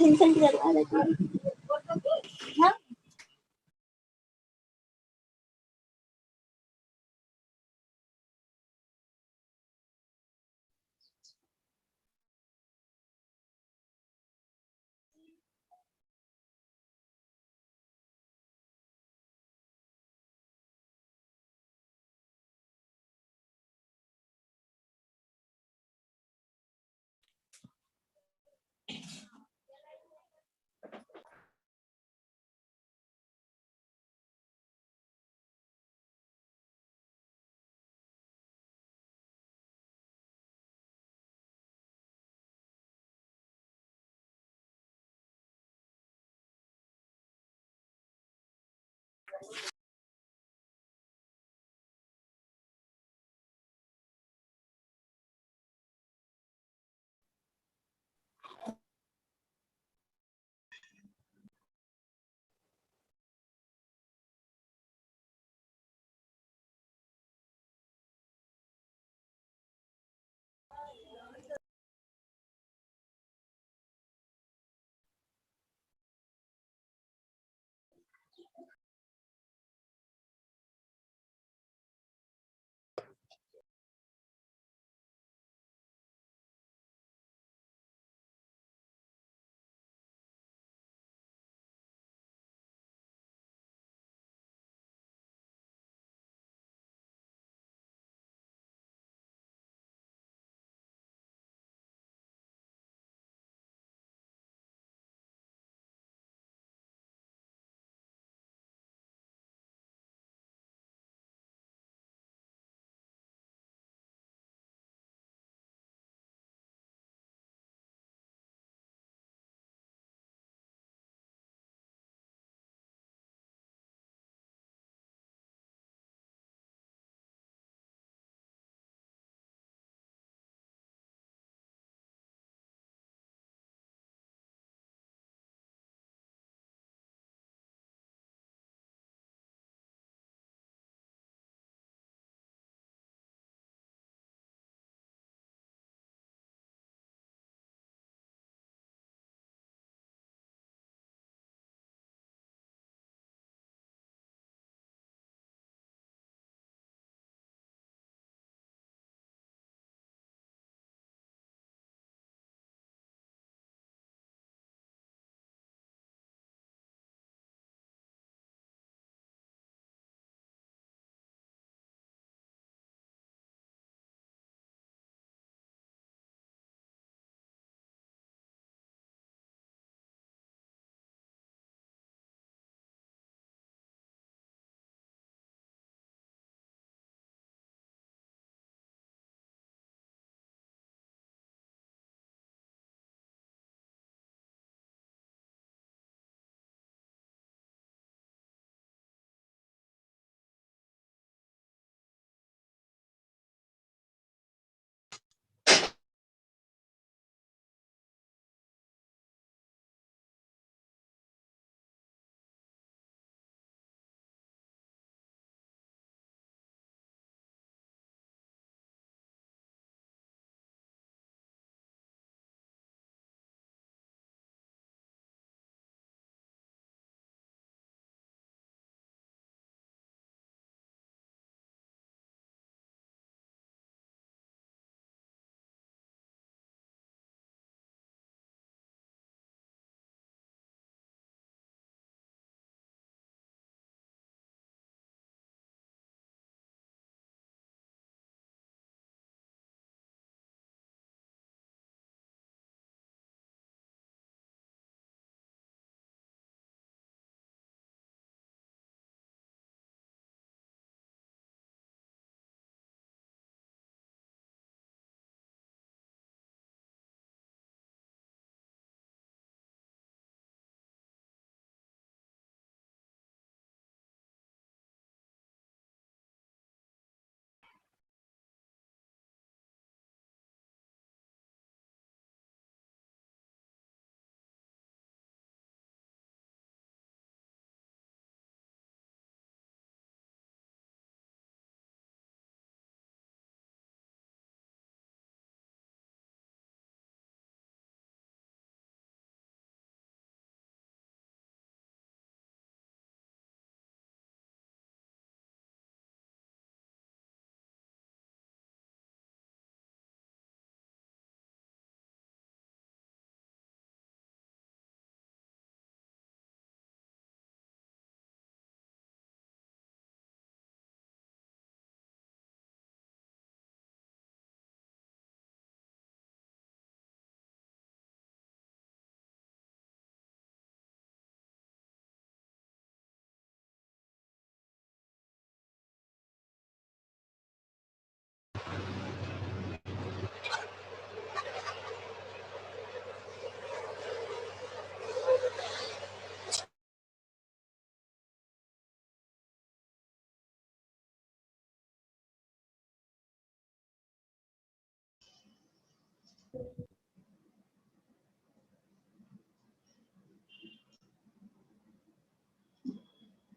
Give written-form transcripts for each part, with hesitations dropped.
Insult करवा देती है।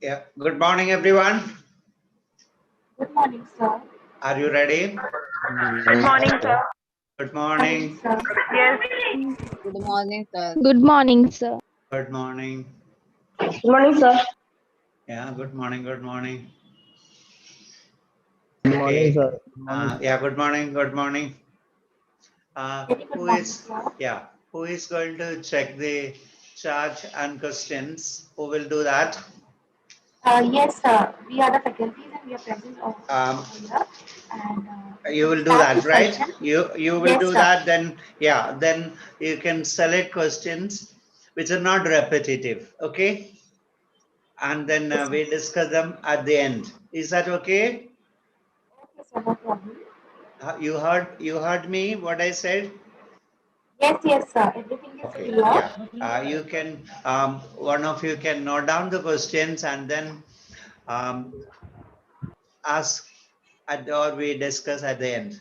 Yeah. Good morning, everyone. Good morning, sir. Are you ready? Good morning, sir. Good Morning, morning. sir. Yes. Good morning, sir. Good morning, sir. Good morning. Good morning, sir. Yeah. Good morning. Good morning. Good morning, Okay. sir. Good morning. Yeah. Good morning. Good morning. Very good Who morning, is? sir. Yeah. Who is going to check the charge and questions? Who will do that? Yes, sir. We are the faculties and we are present over Um, here. And we you can will do start the that, right? session. You will Yes, do sir. that. Then yeah. Then you can select questions which are not repetitive. Okay. And then Yes, sir. we discuss them at the end. Is that okay? Okay, sir. No problem. You heard me what I said? Yes, yes, sir. Everything is Okay, clear. yeah. You can one of you can note down the questions and then um, ask or we discuss at the end.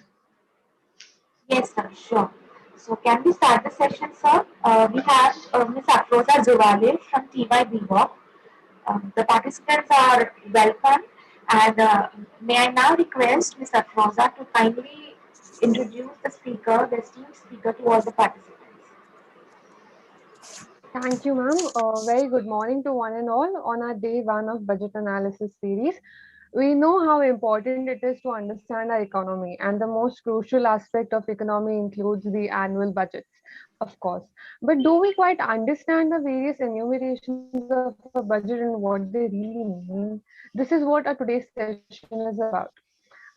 Yes, sir. Sure. So can we start the session, sir? We have Ms. Afroza Zawale from TY BWOC. The participants are welcome, and may I now request Ms. Afroza to kindly introduce the esteemed speaker to all the participants. Thank you, ma'am. Very good morning to one and all on our day one of budget analysis series. We know how important it is to understand our economy, and the most crucial aspect of economy includes the annual budgets, of course. But do we quite understand the various enumerations of a budget and what they really mean? This is what our today's session is about.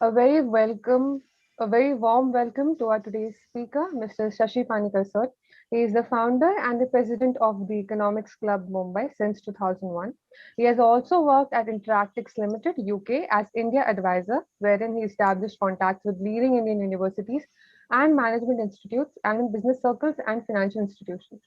A very warm welcome to our today's speaker, Mr. Shashi Panikar sir. He is the founder and the president of the Economics Club Mumbai since 2001. He has also worked at Interactix Limited, UK as India advisor, wherein he established contacts with leading Indian universities and management institutes and in business circles and financial institutions.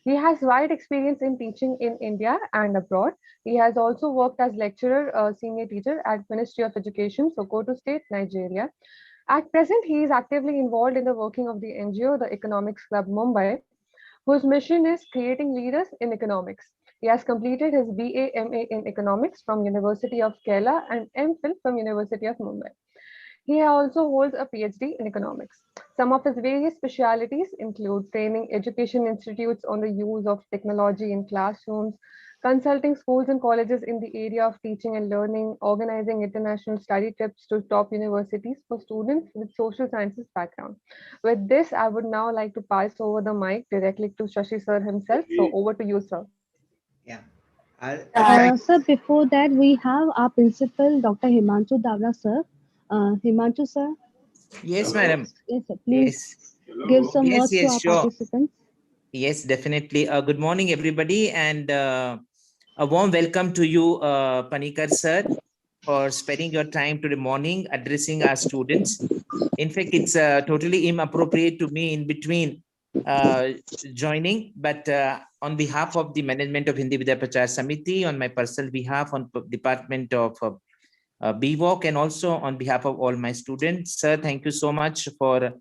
He has wide experience in teaching in India and abroad. He has also worked as lecturer, senior teacher at Ministry of Education, Sokoto State, Nigeria. At present, he is actively involved in the working of the NGO, the Economics Club Mumbai, whose mission is creating leaders in economics. He has completed his BA MA in economics from University of Kerala and MPhil from University of Mumbai. He also holds a PhD in economics. Some of his various specialities include training education institutes on the use of technology in classrooms, consulting schools and colleges in the area of teaching and learning, organizing international study trips to top universities for students with social sciences background. With this, I would now like to pass over the mic directly to Shashi sir himself. So over to you, sir. Yeah. Uh, Thank. Sir, before that, we have our principal, Dr. Himanshu Davla, sir. Himanshu, sir. Yes, madam. Yes, sir. Please Yes. give some Yes, words to yes, our sure. participants. Yes, definitely. Good morning, everybody, and a warm welcome to you, Panikar sir, for spending your time to the morning addressing our students. In fact, it's totally inappropriate to me in between uh, joining, but on behalf of the management of Hindi Vidya Prachar Samiti, on my personal behalf, on Department of BWOC, and also on behalf of all my students, sir, thank you so much for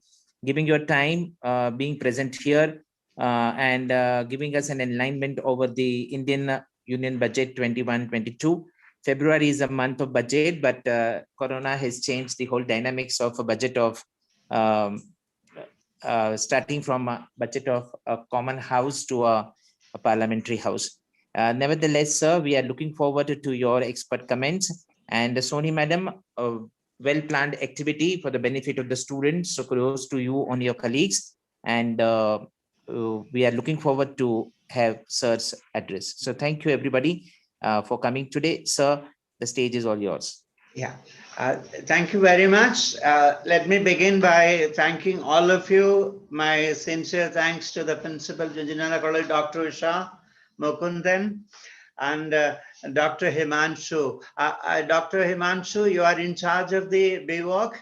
giving your time, being present here, and giving us an enlightenment over the Indian Union Budget 21-22. February is a month of budget, but Corona has changed the whole dynamics of a budget of um, starting from a budget of a common house to a parliamentary house. Nevertheless, sir, we are looking forward to your expert comments. And Soni madam, a well-planned activity for the benefit of the students. So kudos to you and your colleagues. And we are looking forward to have sir's address. So thank you everybody for coming today. Sir, the stage is all yours. Yeah. Thank you very much. Let me begin by thanking all of you. My sincere thanks to the Principal Engineer College, Dr. Usha Mukundan, and Dr. Himanshu. Dr. Himanshu, you are in charge of the BWOC?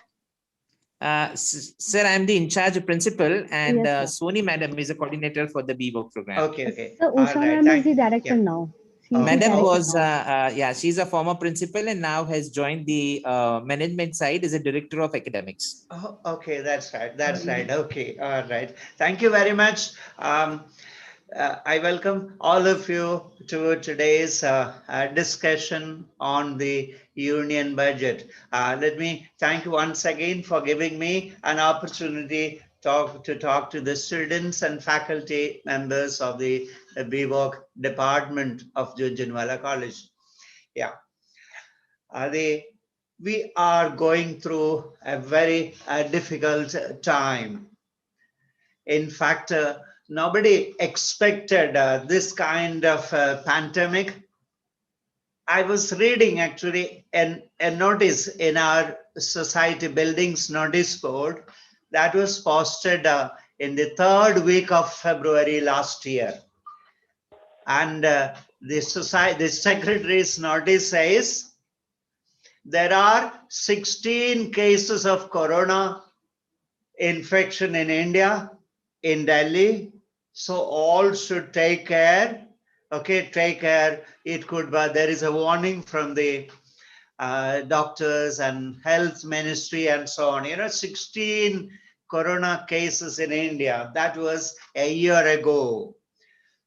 Sir, I'm the in charge principal, and Yes, sir. Soni madam is a coordinator for the BWOC program. Okay, okay. Sir, All Usha right. ma'am is the director Yeah. now. She is the Madam director was, now. yeah, she's a former principal and now has joined the management side as a director of academics. Oh, okay, that's right. That's right. Okay, all right. Thank you very much. I welcome all of you to today's discussion on the union budget. Let me thank you once again for giving me an opportunity to talk to the students and faculty members of the BVOC department of Jhunjhunwala College. Yeah, we are going through a very difficult time. In fact, nobody expected this kind of pandemic. I was reading actually a notice in our society buildings notice board that was posted in the 3rd week of February last year. And the secretary's notice says there are 16 cases of corona infection in India, in Delhi. So all should take care. Okay, take care. It could be, there is a warning from the doctors and health ministry and so on. 16 corona cases in India. That was a year ago.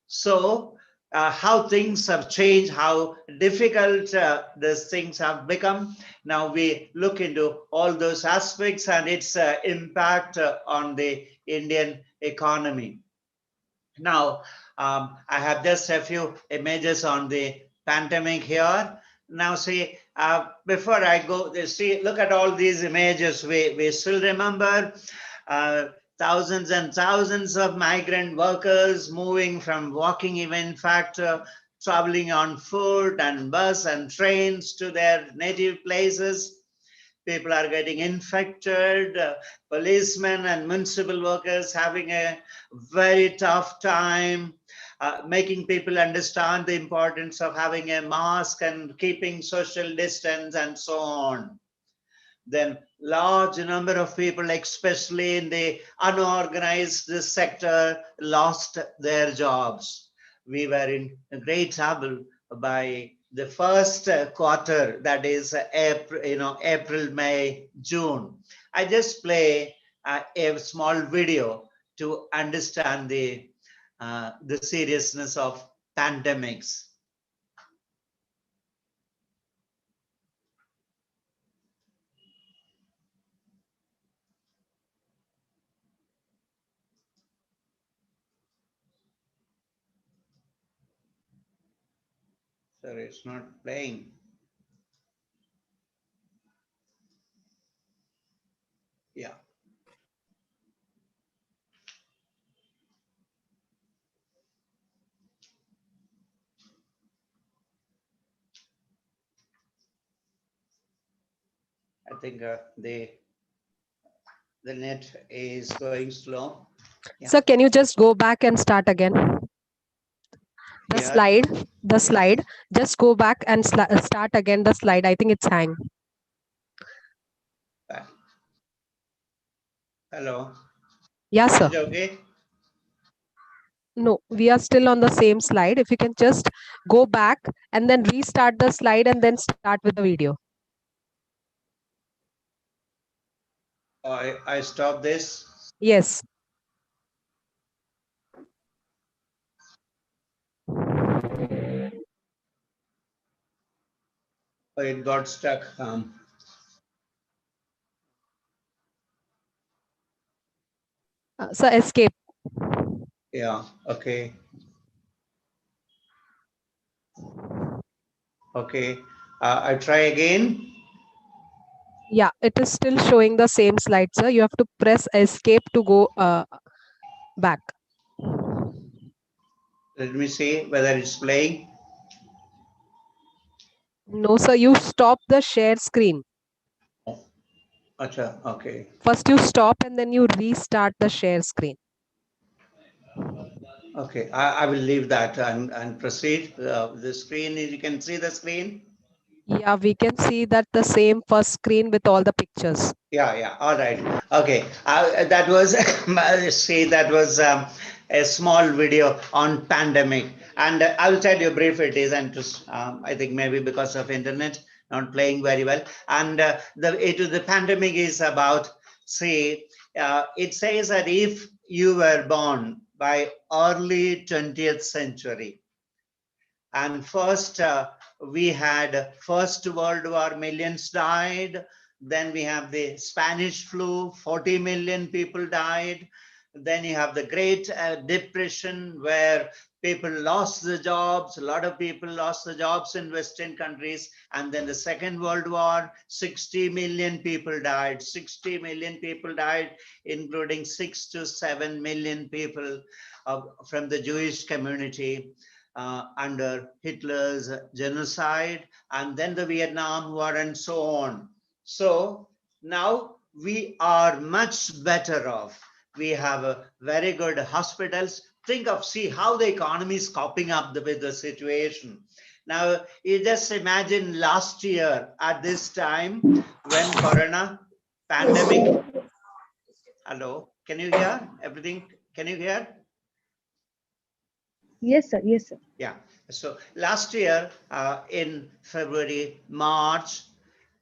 So how things have changed, how difficult these things have become. Now we look into all those aspects and its impact on the Indian economy. Now, I have just a few images on the pandemic here. Now see, before I go, look at all these images. We still remember thousands and thousands of migrant workers moving from walking, even in fact, traveling on foot and bus and trains to their native places. People are getting infected, policemen and municipal workers having a very tough time, making people understand the importance of having a mask and keeping social distance and so on. Then large number of people, especially in the unorganized sector, lost their jobs. We were in great trouble by the first quarter, that is April, May, June. I just play a small video to understand the seriousness of pandemics. Sorry, it's not playing. Yeah. I think the net is going slow. Yeah. So can you just go back and start again? The Yeah. slide, just go back and start again the slide. I think it's hang. Hello. Yeah, sir. Is it okay? No, we are still on the same slide. If you can just go back and then restart the slide and then start with the video. I stop this. Yes. It got stuck. So escape. Yeah. Okay. Okay. I try again. Yeah, it is still showing the same slide, sir. You have to press escape to go back. Let me see whether it's playing. No, sir, you stop the share screen. Achha, okay. First you stop and then you restart the share screen. Okay, I will leave that and proceed. The screen, you can see the screen? Yeah, we can see that the same first screen with all the pictures. Yeah, all right. Okay, that was, see, that was a small video on pandemic. And I'll tell you brief it is, and just, I think maybe because of internet, not playing very well. And the pandemic is about, see, it says that if you were born by early 20th century. And first, we had First World War, millions died. Then we have the Spanish flu, 40 million people died. Then you have the Great Depression, where people lost the jobs. A lot of people lost the jobs in Western countries. And then the Second World War, 60 million people died. 60 million people died, including 6 to 7 million people from the Jewish community. Under Hitler's genocide, and then the Vietnam War, and so on. So now we are much better off. We have a very good hospitals. See how the economy is coping up with the situation. Now, you just imagine last year at this time when Corona pandemic. Hello, can you hear everything? Can you hear? Yes, sir. Yes, sir. Yeah. So last year in February, March,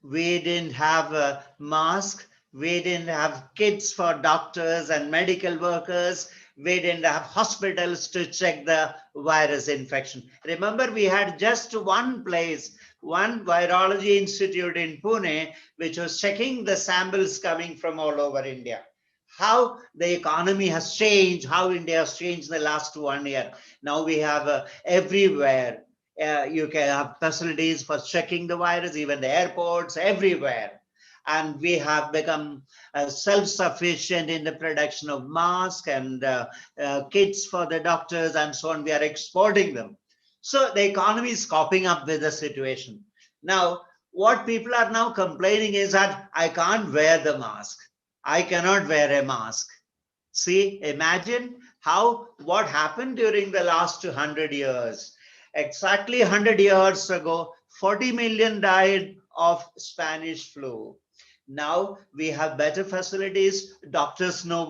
we didn't have a mask. We didn't have kits for doctors and medical workers. We didn't have hospitals to check the virus infection. Remember, we had just one place, one virology institute in Pune, which was checking the samples coming from all over India. How the economy has changed, how India has changed in the last 1 year. Now we have everywhere, you can have facilities for checking the virus, even the airports, everywhere. And we have become self-sufficient in the production of masks and kits for the doctors and so on. We are exporting them. So the economy is coping up with the situation. Now, what people are now complaining is that I can't wear the mask. I cannot wear a mask. See, imagine what happened during the last 200 years. Exactly 100 years ago, 40 million died of Spanish flu. Now we have better facilities. Doctors know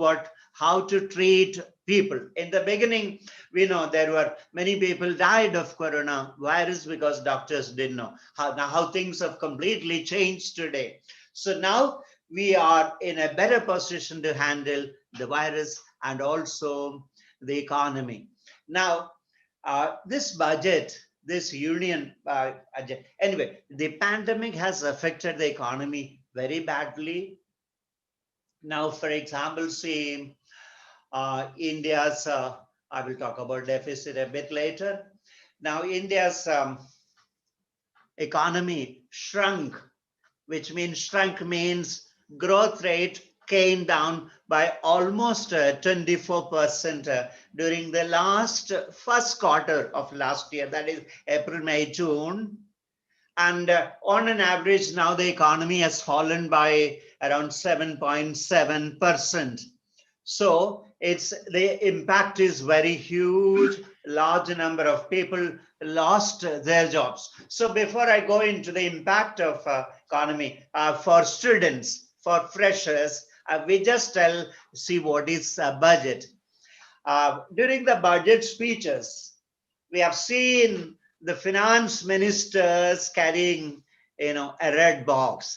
how to treat people. In the beginning, we know there were many people died of coronavirus because doctors didn't know. How things have completely changed today. So now we are in a better position to handle the virus and also the economy. Now, this budget, this union, anyway, the pandemic has affected the economy very badly. Now, for example, see India's, I will talk about deficit a bit later. Now, India's economy shrunk, which means growth rate came down by almost 24% during the first quarter of last year, that is April, May, June. And on an average, now the economy has fallen by around 7.7%. So the impact is very huge. Large number of people lost their jobs. So before I go into the impact of economy for students, for freshers, we just see what is budget. During the budget speeches, we have seen the finance ministers carrying, a red box.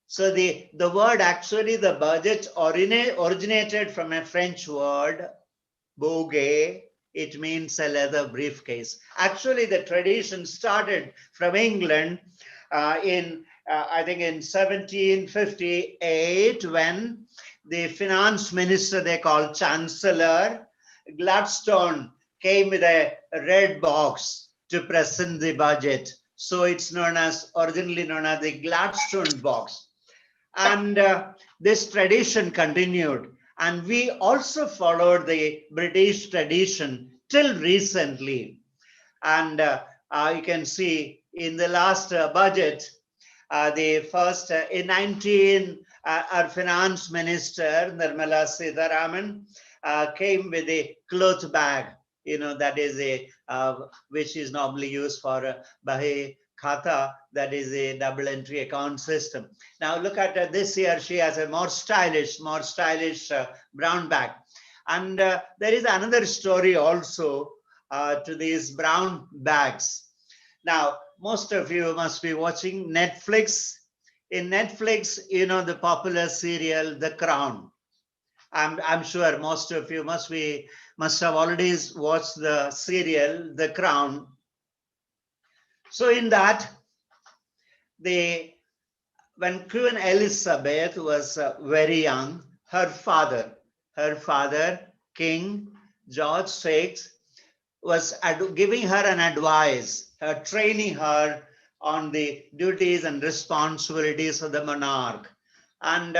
So the word, actually the budget originated from a French word, bouquet. It means a leather briefcase. Actually, the tradition started from England I think in 1758, when the finance minister, they call Chancellor Gladstone, came with a red box to present the budget. So it's originally known as the Gladstone box. And this tradition continued. And we also followed the British tradition till recently. And you can see in the last budget, the first in our finance minister, Nirmala Sitharaman, came with a cloth bag, that is which is normally used for Bahi Khata, that is a double entry account system. Now look at this year, she has a more stylish brown bag. And there is another story also to these brown bags. Now, most of you must be watching Netflix. In Netflix, the popular serial, The Crown. I'm sure most of you must have already watched the serial The Crown. So in that, when Queen Elizabeth was very young, her father, King George VI, was giving her an advice, training her on the duties and responsibilities of the monarch. And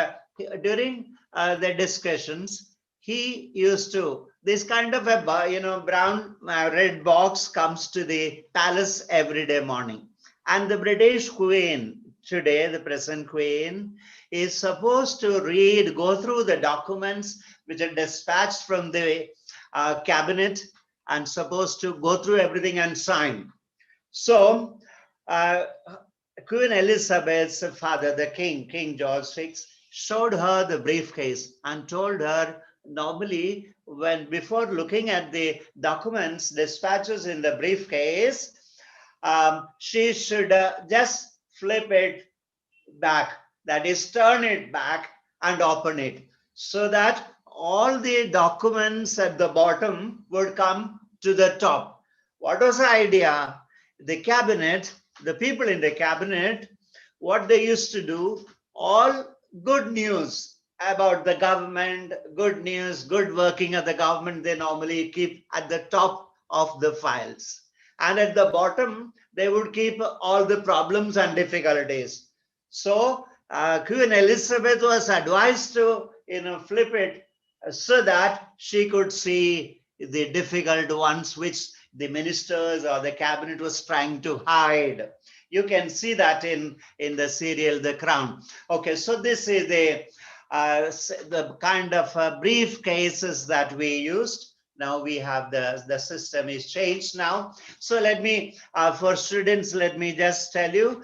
during the discussions, he used to, this kind of a brown red box comes to the palace every day morning. And the British Queen today, the present Queen, is supposed to go through the documents which are dispatched from the cabinet, and supposed to go through everything and sign. So Queen Elizabeth's father, the King George VI, showed her the briefcase and told her, normally before looking at the documents, dispatches in the briefcase, she should just flip it back, that is, turn it back and open it, so that all the documents at the bottom would come to the top. What was the idea? The cabinet, the people in the cabinet, what they used to do, all good news about the government, good news, good working of the government, they normally keep at the top of the files. And at the bottom, they would keep all the problems and difficulties. So Queen Elizabeth was advised to flip it so that she could see the difficult ones which the ministers or the cabinet was trying to hide. You can see that in the serial The Crown. Okay, so this is the kind of briefcases that we used. Now we have the system is changed now. So let me, for students, let me just tell you,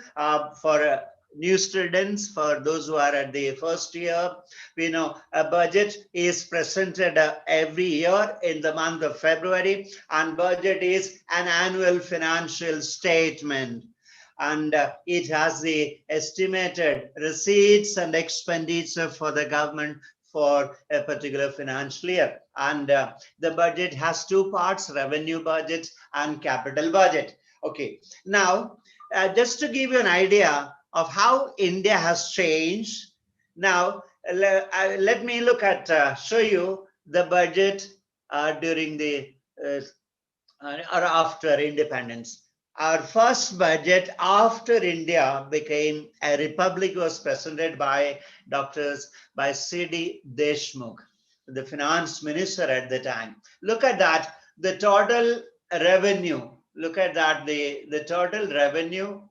for new students, for those who are at the first year, we know a budget is presented every year in the month of February, and budget is an annual financial statement. And it has the estimated receipts and expenditure for the government for a particular financial year. And the budget has two parts, revenue budget and capital budget. Okay, now just to give you an idea of how India has changed, now let me look at, show you the budget during the, or after independence. Our first budget after India became a republic was presented by C.D. Deshmukh, the finance minister at the time. Look at that, the total revenue. Look at that, the total revenue.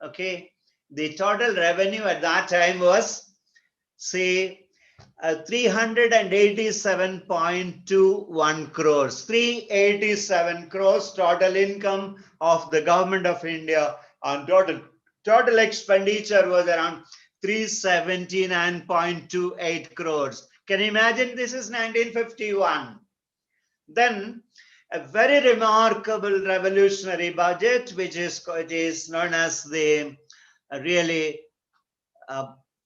Okay, the total revenue at that time was, say, 387.21 crores. 387 crores total income of the government of India, and total expenditure was around 379.28 crores. Can you imagine? This is 1951. Then a very remarkable revolutionary budget, which is known as the really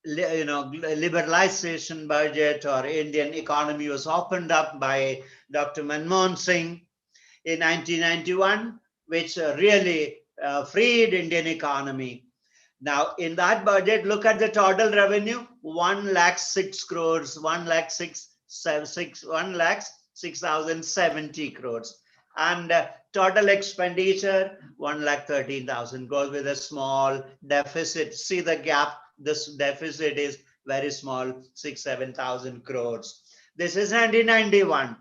liberalization budget, or Indian economy was opened up by Dr. Manmohan Singh in 1991, which really freed Indian economy. Now, in that budget, look at the total revenue, 1,06 crores, 1,06,070 crores. And total expenditure, 1,13,000 crores, with a small deficit. See the gap, this deficit is very small, 6,000-7,000 crores. This is 1991.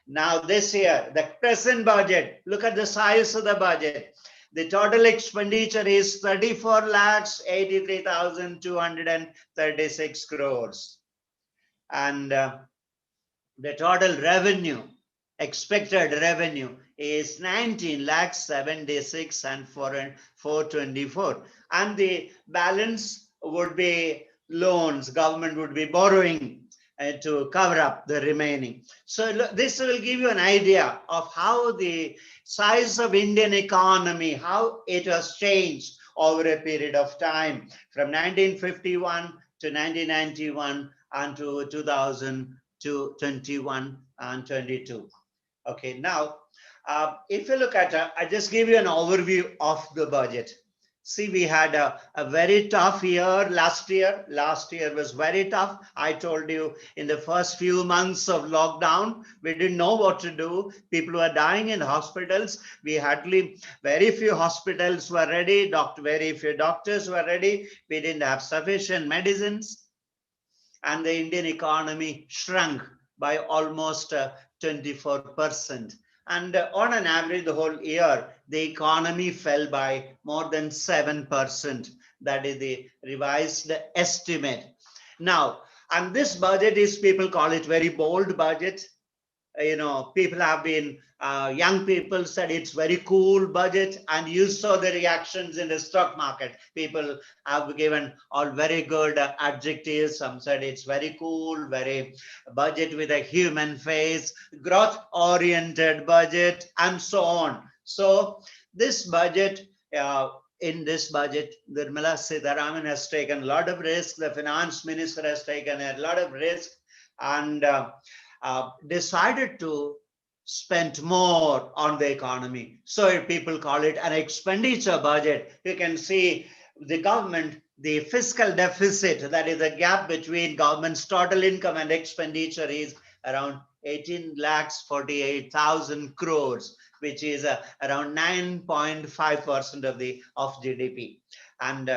Now this year, the present budget, look at the size of the budget. The total expenditure is 34,83,236 crores. And the total revenue, expected revenue, is 19,76,424. And the balance would be loans, government would be borrowing to cover up the remaining. So this will give you an idea of how the size of Indian economy, how it has changed over a period of time from 1951 to 1991 and to 2000, to 21 and 22. Okay, now, if you look at, I just give you an overview of the budget. See, we had a very tough year last year. Last year was very tough. I told you in the first few months of lockdown, we didn't know what to do. People were dying in hospitals. We hardly, very few hospitals were ready. Very few doctors were ready. We didn't have sufficient medicines. And the Indian economy shrunk by almost 24%. And on an average, the whole year, the economy fell by more than 7%. That is the revised estimate. Now, and this budget is, people call it very bold budget. You know, people have been, young people said it's very cool budget, and you saw the reactions in the stock market. People have given all very good adjectives. Some said it's very cool, very budget with a human face, growth oriented budget, and so on. So this budget, in this budget, Nirmala Sitharaman has taken a lot of risk. The finance minister has taken a lot of risk, and decided to spend more on the economy. So people call it an expenditure budget. You can see the government, the fiscal deficit, that is the gap between government's total income and expenditure, is around 18,48,000 crores, which is around 9.5% of GDP. And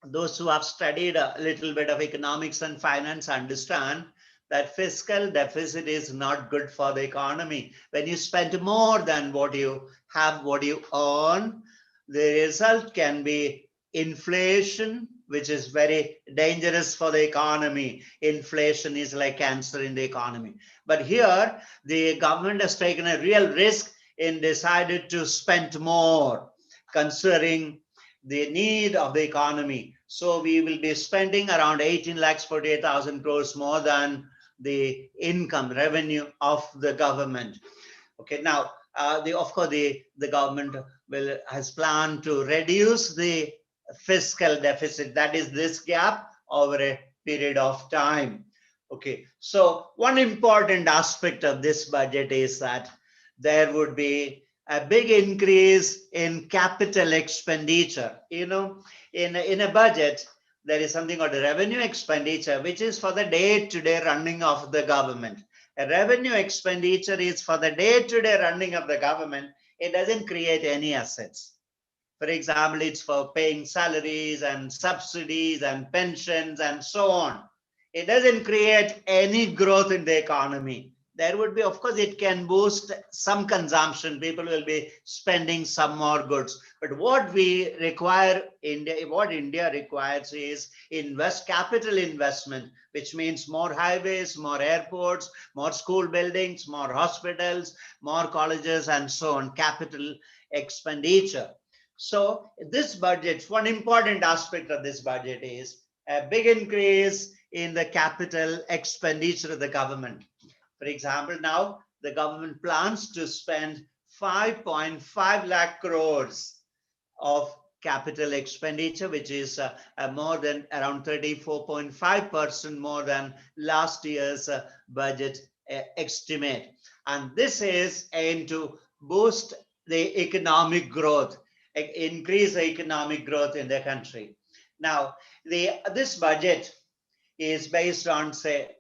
those who have studied a little bit of economics and finance understand that fiscal deficit is not good for the economy. When you spend more than what you have, what you earn, the result can be inflation, which is very dangerous for the economy. Inflation is like cancer in the economy. But here, the government has taken a real risk and decided to spend more, considering the need of the economy. So we will be spending around 18,48,000 crores more than the income revenue of the government. Okay, now of course the government has planned to reduce the fiscal deficit, that is this gap, over a period of time. Okay, so one important aspect of this budget is that there would be a big increase in capital expenditure. You know, in a budget, there is something called revenue expenditure, which is for the day-to-day running of the government. A revenue expenditure is for the day-to-day running of the government. It doesn't create any assets. For example, it's for paying salaries and subsidies and pensions and so on. It doesn't create any growth in the economy. There would be, of course, it can boost some consumption. People will be spending some more goods. But what we require, what India requires is capital investment, which means more highways, more airports, more school buildings, more hospitals, more colleges, and so on, capital expenditure. So this budget, one important aspect of this budget is a big increase in the capital expenditure of the government. For example, now the government plans to spend 5.5 lakh crores of capital expenditure, which is more than around 34.5% more than last year's budget estimate. And this is aimed to boost the economic growth, increase the economic growth in the country. Now, this budget is based on, say,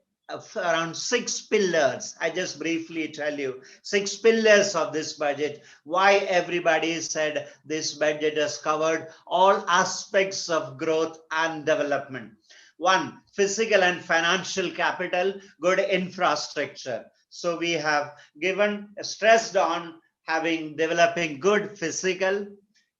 around 6 pillars. I just briefly tell you 6 pillars of this budget, why everybody said this budget has covered all aspects of growth and development. 1, physical and financial capital, good infrastructure. So we have stressed on developing good physical,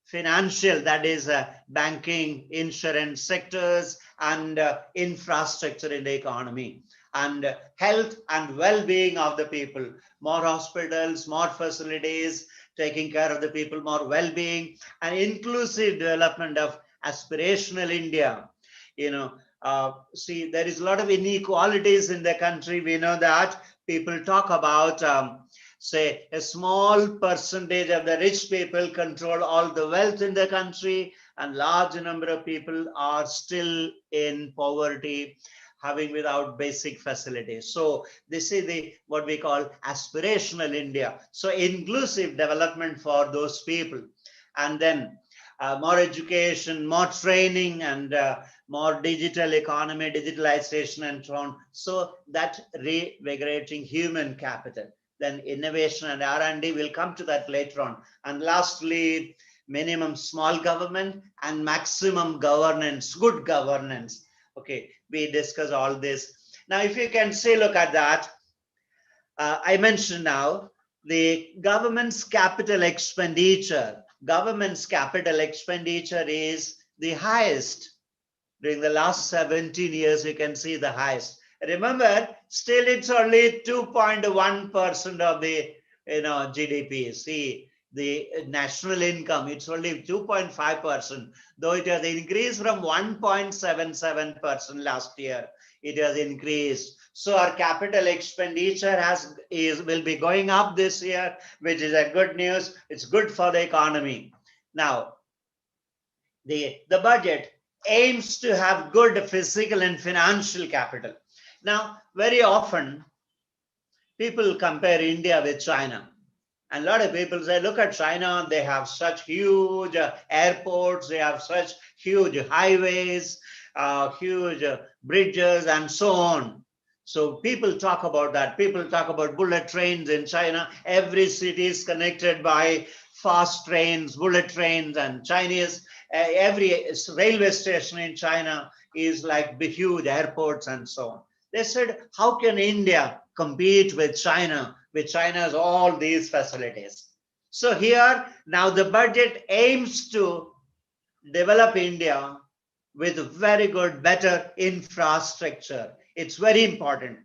financial, that is banking, insurance sectors, and infrastructure in the economy, and health and well-being of the people, more hospitals, more facilities, taking care of the people, more well-being, and inclusive development of aspirational India. You know, see, there is a lot of inequalities in the country. We know that. People talk about, say, a small percentage of the rich people control all the wealth in the country, and large number of people are still in poverty. having without basic facilities. So this is the what we call aspirational India. So inclusive development for those people. And then more education, more training, and more digital economy, digitalization, and so on. So that reinvigorating human capital. Then innovation and R&D, will come to that later on. And lastly, minimum small government and maximum governance, good governance. Okay, we discuss all this. Now, if you can see, look at that. I mentioned now the government's capital expenditure. Government's capital expenditure is the highest during the last 17 years. You can see the highest. Remember, still it's only 2.1% of the GDP. See, the national income, it's only 2.5%, though it has increased from 1.77% last year. It has increased. So our capital expenditure will be going up this year, which is a good news. It's good for the economy. Now, the budget aims to have good physical and financial capital. Now, very often, people compare India with China. And a lot of people say, look at China, they have such huge airports, they have such huge highways, huge bridges, and so on. So people talk about that. People talk about bullet trains in China. Every city is connected by fast trains, bullet trains, and Chinese. Every railway station in China is like the huge airports and so on. They said, how can India compete with China, which China has all these facilities? So here, now the budget aims to develop India with very good, better infrastructure. It's very important.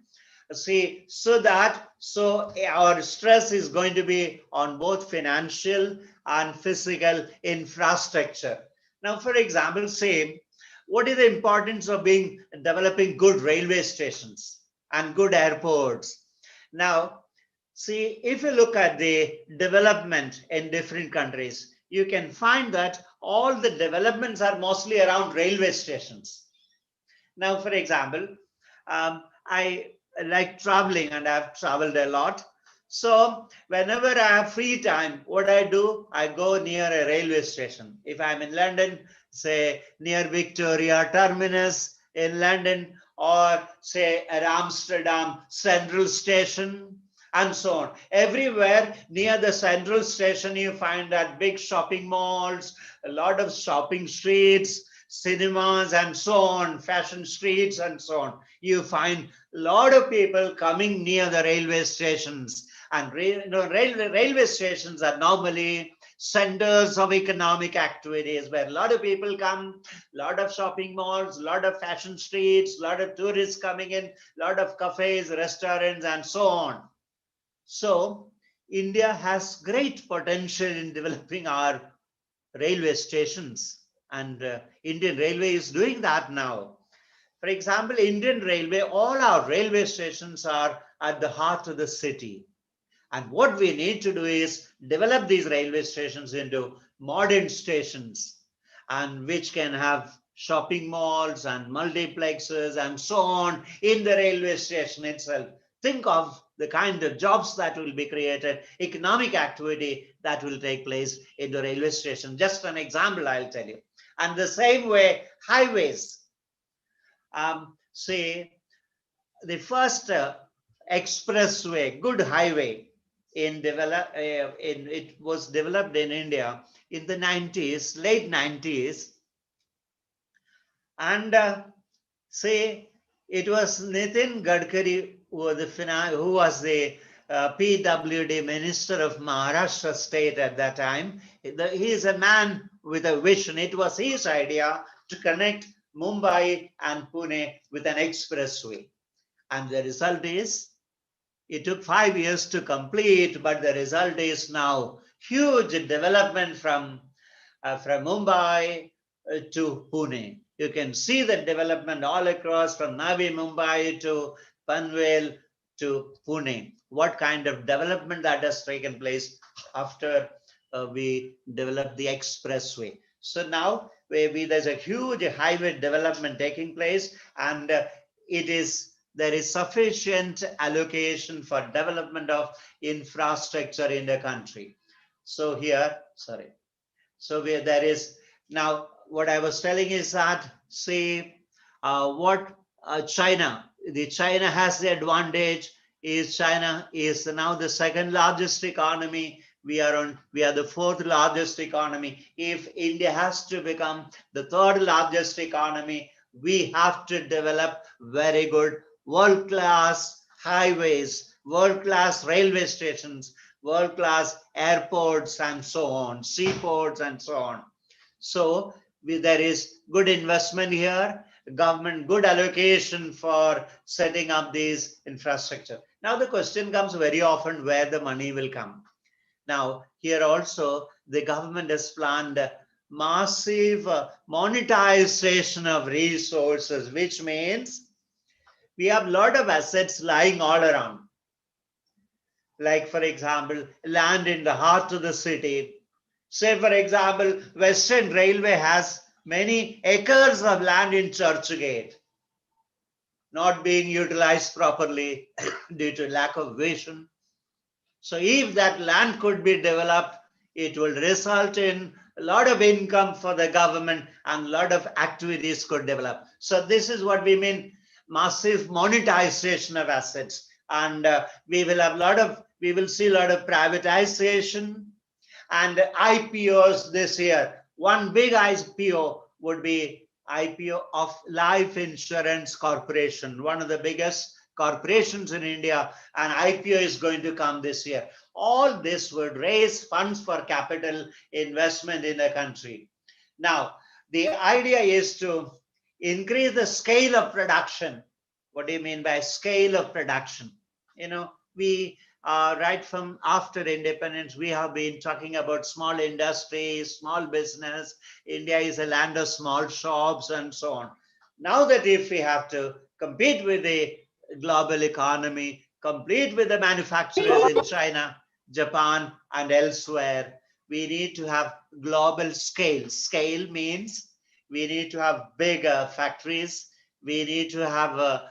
See, so our stress is going to be on both financial and physical infrastructure. Now, for example, say, what is the importance of developing good railway stations and good airports? Now, see, if you look at the development in different countries, you can find that all the developments are mostly around railway stations. Now, for example, I like traveling and I've traveled a lot. So whenever I have free time, what I do, I go near a railway station. If I'm in London, say near Victoria Terminus in London, or say at Amsterdam Central Station, and so on. Everywhere near the Central Station, you find that big shopping malls, a lot of shopping streets, cinemas, and so on, fashion streets, and so on. You find a lot of people coming near the railway stations. And railway stations are normally centers of economic activities where a lot of people come, a lot of shopping malls, a lot of fashion streets, a lot of tourists coming in, a lot of cafes, restaurants, and so on. So India has great potential in developing our railway stations, and Indian Railway is doing that now. For example, Indian Railway, all our railway stations are at the heart of the city. And what we need to do is develop these railway stations into modern stations, and which can have shopping malls and multiplexes and so on in the railway station itself. Think of the kind of jobs that will be created, economic activity that will take place in the railway station. Just an example, I'll tell you. And the same way, highways. Say, the first expressway, good highway, it was developed in India in the 90s, late 90s. And say, it was Nitin Gadkari who was the PWD Minister of Maharashtra state at that time. He is a man with a vision. It was his idea to connect Mumbai and Pune with an expressway. And the result is, it took 5 years to complete, but the result is now huge development from Mumbai to Pune. You can see the development all across from Navi Mumbai to Panvel to Pune. What kind of development that has taken place after we developed the expressway. So now there's a huge highway development taking place, and there is sufficient allocation for development of infrastructure in the country. So here, sorry. So there is now what I was telling is that see what China has the advantage is China is now the second largest economy. We are the fourth largest economy. If India has to become the third largest economy, we have to develop very good world-class highways, world-class railway stations, world-class airports and so on, seaports and so on. So there is good investment here, government good allocation for setting up these infrastructure. Now the question comes very often where the money will come. Now here also the government has planned massive monetization of resources, which means we have a lot of assets lying all around. Like for example, land in the heart of the city. Say for example, Western Railway has many acres of land in Churchgate, not being utilized properly due to lack of vision. So if that land could be developed, it will result in a lot of income for the government and a lot of activities could develop. So this is what we mean massive monetization of assets. And we will see a lot of privatization and IPOs this year. One big IPO would be IPO of Life Insurance Corporation, one of the biggest corporations in India, and IPO is going to come this year. All this would raise funds for capital investment in the country. Now, the idea is to increase the scale of production. What do you mean by scale of production? You know, we right from after independence, we have been talking about small industries, small business. India is a land of small shops and so on. Now that if we have to compete with the global economy, compete with the manufacturers in China, Japan, and elsewhere, we need to have global scale. Scale means we need to have bigger factories. We need to have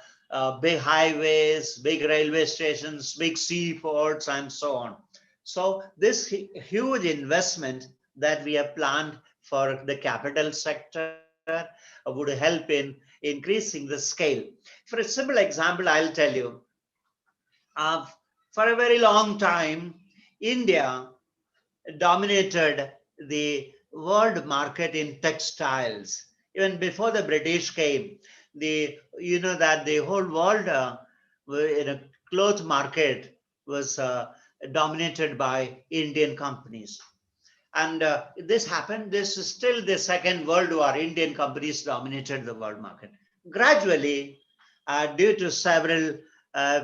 big highways, big railway stations, big seaports, and so on. So this huge investment that we have planned for the capital sector would help in increasing the scale. For a simple example, I'll tell you, for a very long time, India dominated the world market in textiles. Even before the British came, you know that the whole world in a cloth market was dominated by Indian companies. And this happened, this is still the Second World War, Indian companies dominated the world market. Gradually, due to several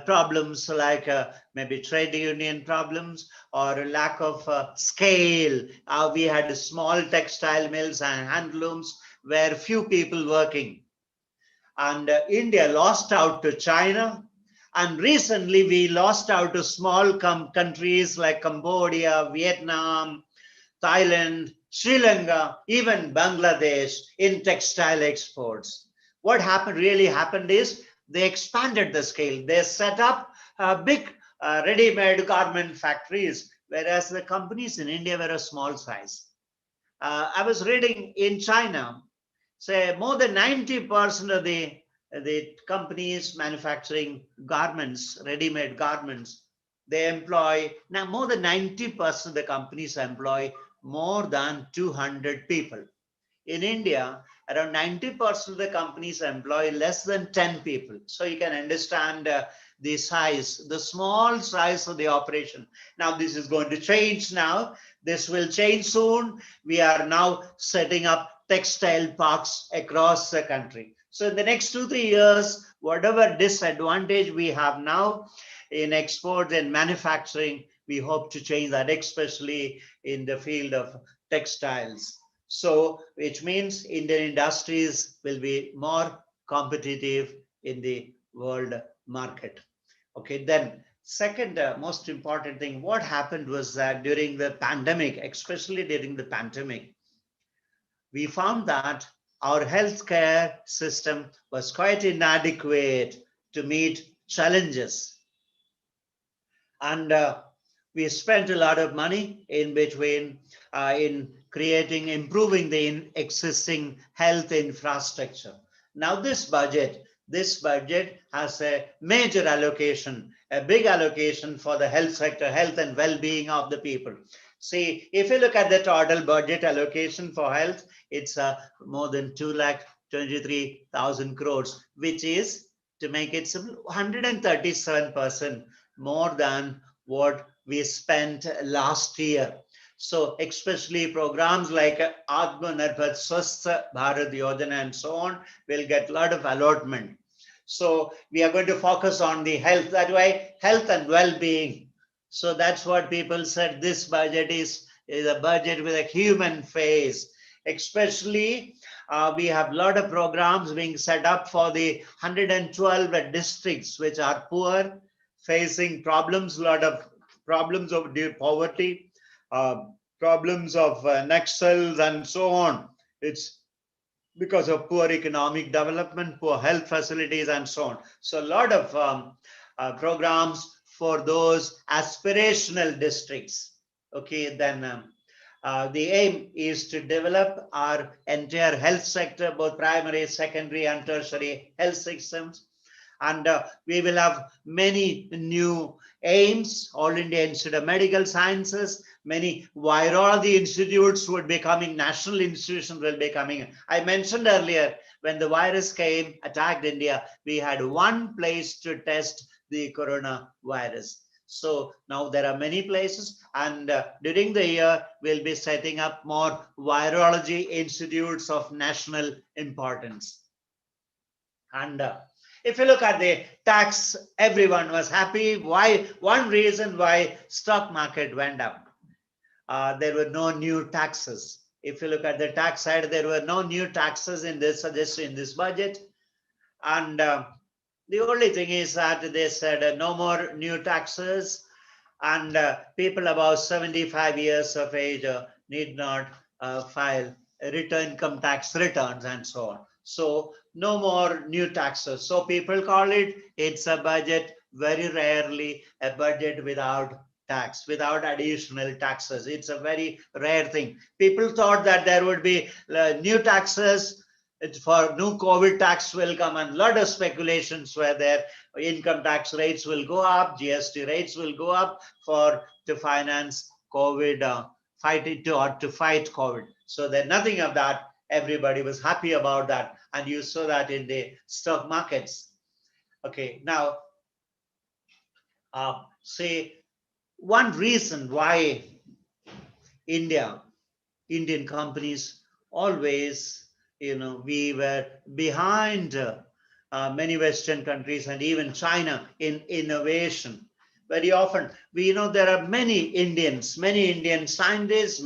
problems like maybe trade union problems or lack of scale, we had small textile mills and handlooms where few people working. And India lost out to China. And recently we lost out to small countries like Cambodia, Vietnam, Thailand, Sri Lanka, even Bangladesh in textile exports. What really happened is they expanded the scale. They set up big ready-made garment factories, whereas the companies in India were a small size. I was reading in China, say more than 90% of the companies manufacturing garments, ready-made garments, they employ, now more than 90% of the companies employ more than 200 people. In India, around 90% of the companies employ less than 10 people. So you can understand the size, the small size of the operation. Now this is going to change now. This will change soon. We are now setting up textile parks across the country. So in the next 2-3 years, whatever disadvantage we have now in exports and manufacturing, we hope to change that, especially in the field of textiles. So, which means Indian industries will be more competitive in the world market. Okay, then second most important thing, what happened was that during the pandemic, especially during the pandemic, we found that our healthcare system was quite inadequate to meet challenges. And we spent a lot of money in between in improving the existing health infrastructure. Now this budget has a major allocation, a big allocation for the health sector, health and well-being of the people. See, if you look at the total budget allocation for health, it's more than 2,23,000 crores, which is, to make it simple, 137% more than what we spent last year. So especially programs like Atmanirbhar Swasth Bharat Yojana and so on will get a lot of allotment. So we are going to focus on the health, that way, health and well-being. So that's what people said, this budget is a budget with a human face. Especially we have a lot of programs being set up for the 112 districts which are poor, facing problems, a lot of problems of poverty, problems of Naxals and so on. It's because of poor economic development, poor health facilities and so on. So a lot of programs for those aspirational districts. Okay, then the aim is to develop our entire health sector, both primary, secondary and tertiary health systems. And we will have many new aims. All India Institute of Medical Sciences, many virology institutes would be coming, national institutions will be coming. I mentioned earlier, when the virus came, attacked India, we had one place to test the coronavirus. So now there are many places, and during the year, we'll be setting up more virology institutes of national importance. And if you look at the tax, everyone was happy. Why? One reason why stock market went up. There were no new taxes. If you look at the tax side, there were no new taxes in this budget. And the only thing is that they said no more new taxes, and people above 75 years of age need not file income tax returns and so on. So no more new taxes. So people call it's a budget, very rarely a budget without tax, without additional taxes. It's a very rare thing. People thought that there would be new taxes for new COVID tax will come, and a lot of speculations were there. Income tax rates will go up, GST rates will go up to finance COVID, to fight COVID. So there's nothing of that. Everybody was happy about that, and you saw that in the stock markets. Okay, now say one reason why Indian companies always, we were behind many Western countries and even China in innovation. Very often, we know there are many Indian scientists,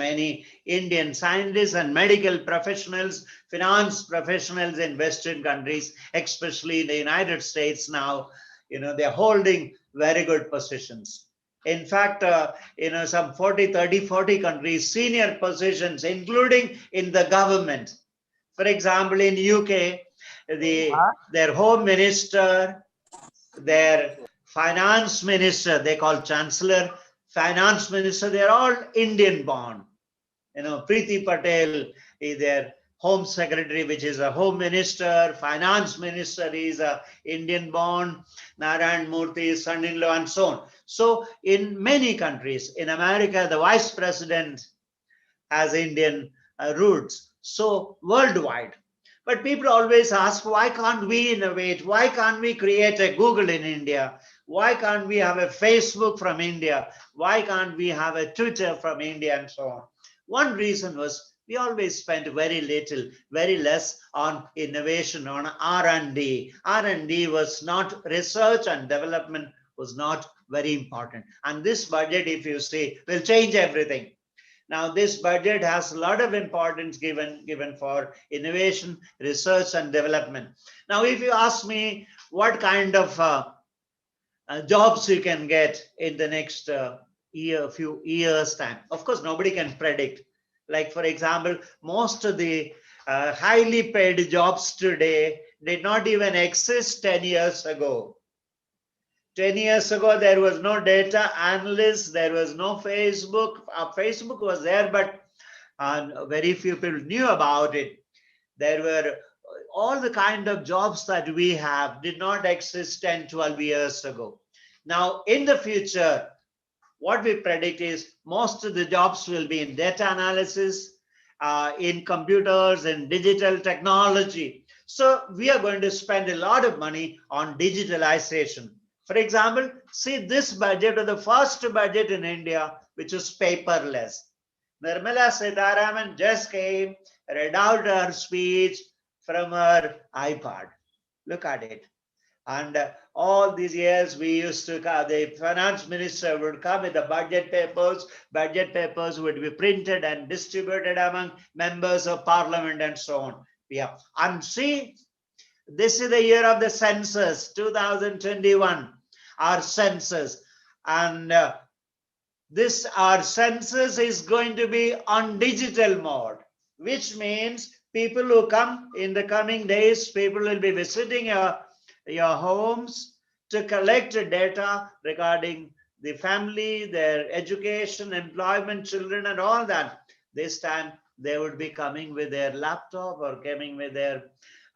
and medical professionals, finance professionals in Western countries, especially in the United States now, they're holding very good positions. In fact, some 40 countries, senior positions, including in the government. For example, in UK, their home minister, their finance minister, they call chancellor, finance minister, they're all Indian born. Preeti Patel is their home secretary, which is a home minister. Finance minister is a Indian born. Narayan Murthy, son-in-law, and so on. So in many countries, in America, the vice president has Indian roots. So worldwide. But people always ask, why can't we innovate? Why can't we create a Google in India? Why can't we have a Facebook from India? Why can't we have a Twitter from India, and so on? One reason was we always spent very less on innovation, on R&D. R&D was not, research and development was not very important. And this budget, if you see, will change everything. Now, this budget has a lot of importance given for innovation, research, and development. Now, if you ask me what kind of jobs you can get in the next few years' time, of course, nobody can predict. Like, for example, most of the highly paid jobs today did not even exist 10 years ago. 10 years ago, there was no data analyst, there was no Facebook. Facebook was there, but very few people knew about it. There were all the kind of jobs that we have did not exist 10, 12 years ago. Now, in the future, what we predict is most of the jobs will be in data analysis, in computers and digital technology. So we are going to spend a lot of money on digitalization. For example, see this budget or the first budget in India, which is paperless. Nirmala Sitharaman just came, read out her speech from her iPad. Look at it. And all these years we used to, the finance minister would come with the budget papers. Budget papers would be printed and distributed among members of parliament and so on. Yeah. And see, this is the year of the census, 2021, our census. And our census is going to be on digital mode, which means people who come in the coming days, people will be visiting your homes to collect data regarding the family, their education, employment, children, and all that. This time they would be coming with their laptop or coming with their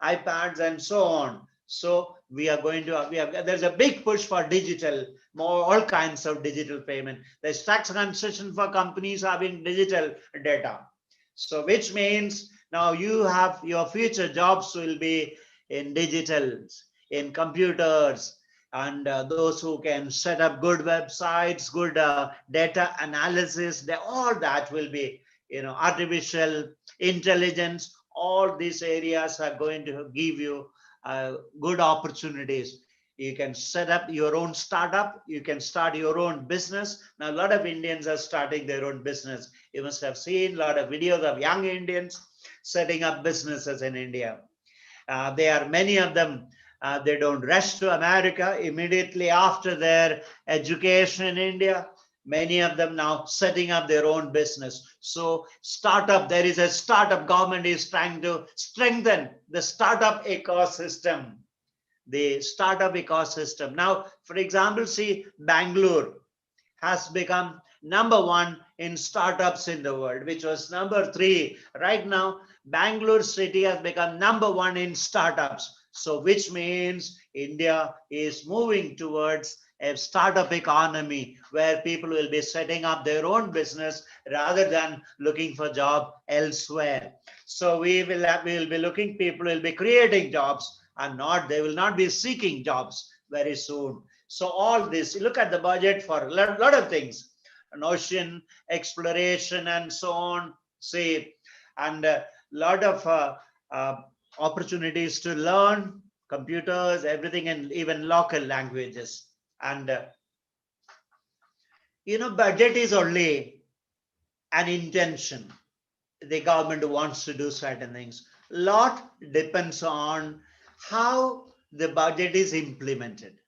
iPads and so on. So we are going to, there's a big push for digital, all kinds of digital payment. There's tax concession for companies having digital data. So which means now you have your future jobs will be in digitals, in computers, and those who can set up good websites, good data analysis, all that will be, artificial intelligence. All these areas are going to give you good opportunities. You can set up your own startup. You can start your own business. Now, a lot of Indians are starting their own business. You must have seen a lot of videos of young Indians setting up businesses in India. There are many of them. They don't rush to America immediately after their education in India. Many of them now setting up their own business. So startup, there is a startup, government is trying to strengthen the startup ecosystem. The startup ecosystem. Now, for example, see, Bangalore has become #1 in startups in the world, which was #3. Right now, Bangalore city has become #1 in startups. So which means India is moving towards a startup economy where people will be setting up their own business rather than looking for job elsewhere. So we will be looking, people will be creating jobs and they will not be seeking jobs very soon. So all this, look at the budget for a lot of things, an ocean exploration and so on, see, and a lot of opportunities to learn computers, everything, and even local languages. And budget is only an intention. The government wants to do certain things. Lot depends on how the budget is implemented.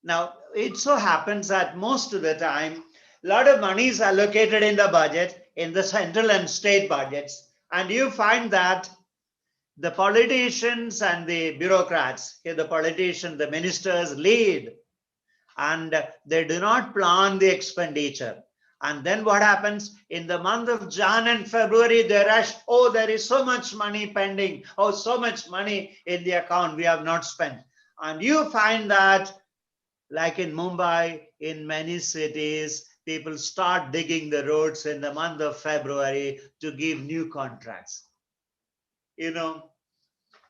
Now, it so happens that most of the time, a lot of money is allocated in the budget, in the central and state budgets, and you find that the politicians and the bureaucrats, the politicians, the ministers lead, and they do not plan the expenditure. And then what happens in the month of Jan and February, they rush, oh, there is so much money pending. Oh, so much money in the account we have not spent. And you find that like in Mumbai, in many cities, people start digging the roads in the month of February to give new contracts.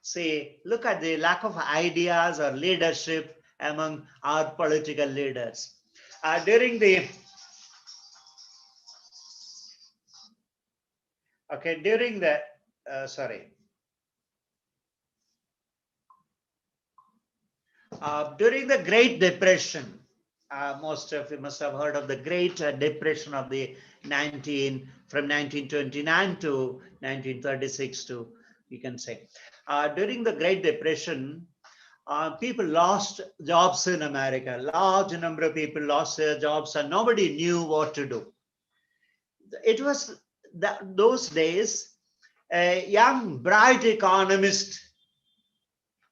See, look at the lack of ideas or leadership among our political leaders. During the Great Depression, most of you must have heard of the Great Depression of the from 1929 to 1936 to, you can say. During the Great Depression, people lost jobs in America. Large number of people lost their jobs and nobody knew what to do. It was those days, a young, bright economist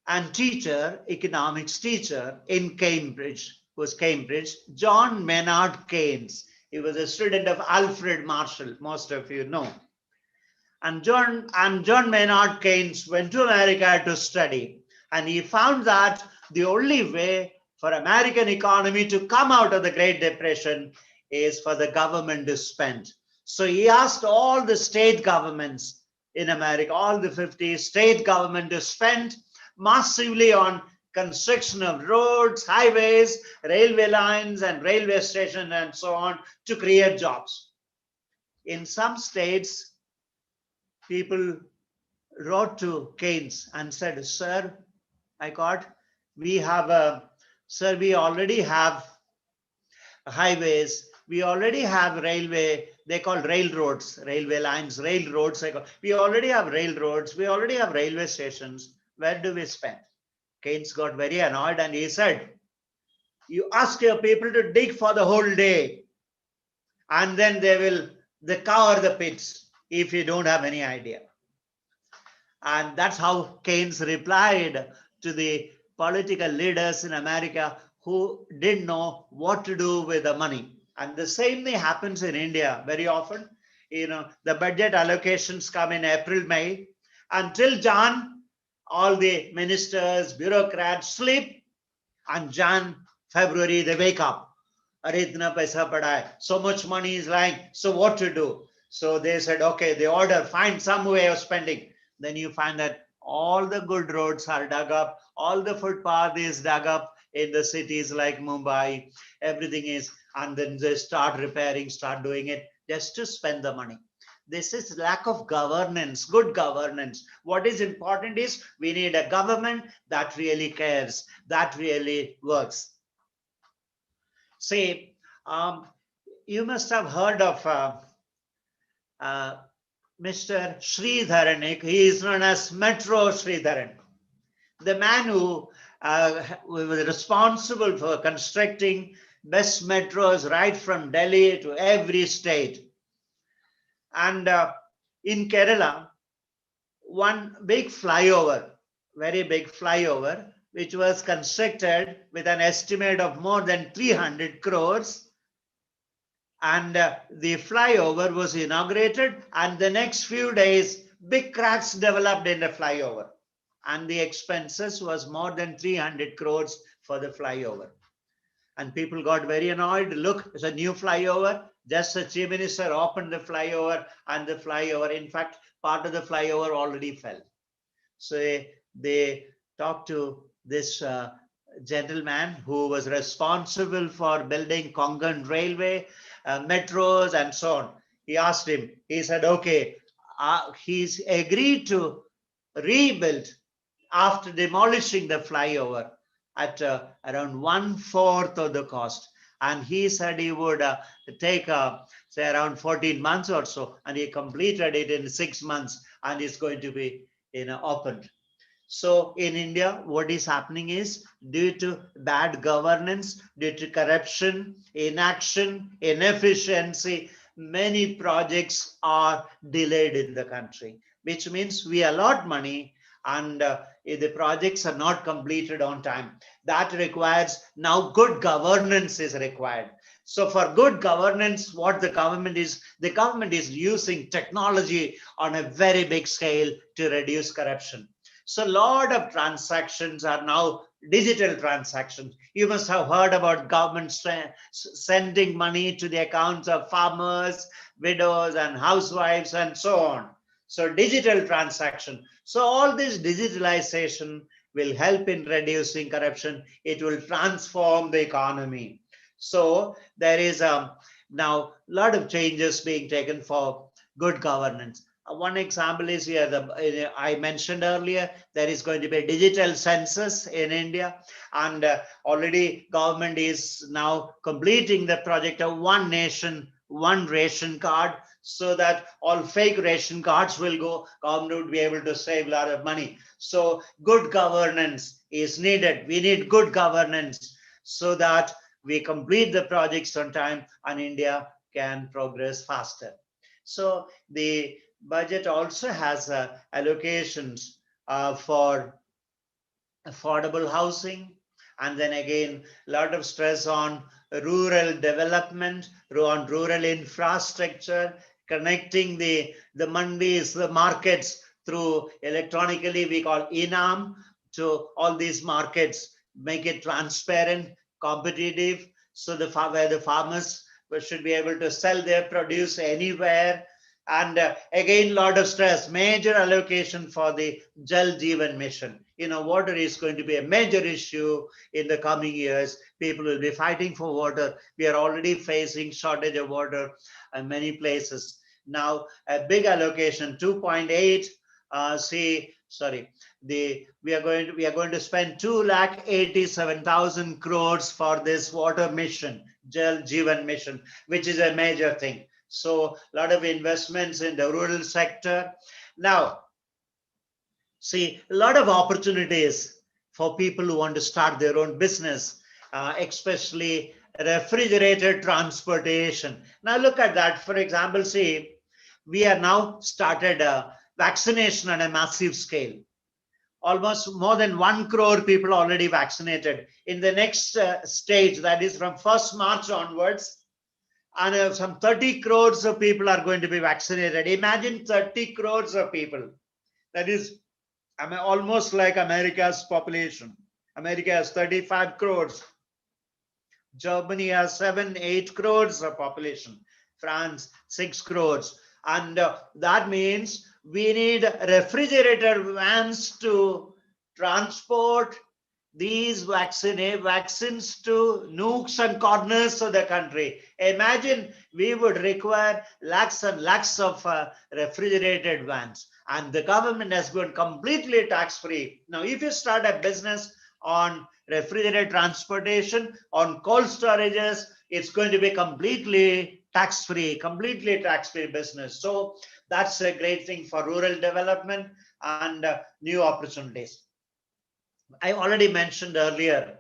and teacher, economics teacher in Cambridge, John Maynard Keynes. He was a student of Alfred Marshall, most of you know. And John Maynard Keynes went to America to study, and he found that the only way for American economy to come out of the Great Depression is for the government to spend. So he asked all the state governments in America, all the 50 state government, to spend massively on construction of roads, highways, railway lines, and railway stations, and so on, to create jobs. In some states, people wrote to Keynes and said, "Sir, we already have highways, we already have railway, they call railroads, railway lines, railroads. We already have railroads, we already have railway stations. Where do we spend?" Keynes got very annoyed and he said, "You ask your people to dig for the whole day, and then they cover the pits if you don't have any idea." And that's how Keynes replied to the political leaders in America who didn't know what to do with the money. And the same thing happens in India very often. The budget allocations come in April, May. Until Jan, all the ministers, bureaucrats sleep. And Jan, February, they wake up. So much money is lying. So what to do? So they said, okay, they order, find some way of spending. Then you find that all the good roads are dug up, all the footpath is dug up in the cities like Mumbai, everything is, and then they start repairing, start doing it just to spend the money. This is lack of governance, good governance. What is important is we need a government that really cares, that really works. See, you must have heard of Mr. Sridharan. He is known as Metro Sridharan, the man who was responsible for constructing best metros right from Delhi to every state. And in Kerala, one big flyover, very big flyover, which was constructed with an estimate of more than 300 crores. And the flyover was inaugurated, and the next few days, big cracks developed in the flyover. And the expenses was more than 300 crores for the flyover. And people got very annoyed. Look, it's a new flyover. Just the chief minister opened the flyover, and the flyover, in fact, part of the flyover already fell. So they talked to this gentleman who was responsible for building Konkan Railway, metros, and so on. He asked him, he said, okay, he's agreed to rebuild after demolishing the flyover at around 1/4 of the cost. And he said he would take, say, around 14 months or so, and he completed it in 6 months, and it's going to be opened. So in India, what is happening is, due to bad governance, due to corruption, inaction, inefficiency, many projects are delayed in the country, which means we allot money and if the projects are not completed on time. That requires now good governance is required. So for good governance, what the government is using technology on a very big scale to reduce corruption. So a lot of transactions are now digital transactions. You must have heard about government sending money to the accounts of farmers, widows, and housewives, and so on. So digital transaction. So all this digitalization will help in reducing corruption. It will transform the economy. So there is now a lot of changes being taken for good governance. One example is here, I mentioned earlier, there is going to be a digital census in India, and already government is now completing the project of one nation, one ration card, so that all fake ration cards will go, government would be able to save a lot of money. So good governance is needed. We need good governance so that we complete the projects on time and India can progress faster. So the budget also has allocations for affordable housing, and then again a lot of stress on rural development, on rural infrastructure, connecting the mandis, the markets through electronically, we call enam, to all these markets, make it transparent, competitive, so where the farmers should be able to sell their produce anywhere. And again, lot of stress, major allocation for the Jal Jeevan Mission. Water is going to be a major issue in the coming years. People will be fighting for water. We are already facing shortage of water in many places. Now, a big allocation, 2.8. We are going to spend 2,87,000 crores for this water mission, Jal Jeevan Mission, which is a major thing. So a lot of investments in the rural sector. Now, see, a lot of opportunities for people who want to start their own business, especially refrigerated transportation. Now look at that. For example, see, we are now started vaccination on a massive scale. Almost more than 1 crore people already vaccinated. In the next stage, that is from 1st March onwards, and some 30 crores of people are going to be vaccinated. Imagine 30 crores of people. That is almost like America's population. America has 35 crores. Germany has 7-8 crores of population. France, 6 crores. And that means we need refrigerator vans to transport these vaccines to nooks and corners of the country. Imagine we would require lakhs and lakhs of refrigerated vans, and the government has gone completely tax-free. Now, if you start a business on refrigerated transportation, on cold storages, it's going to be completely tax-free business. So that's a great thing for rural development and new opportunities. I already mentioned earlier,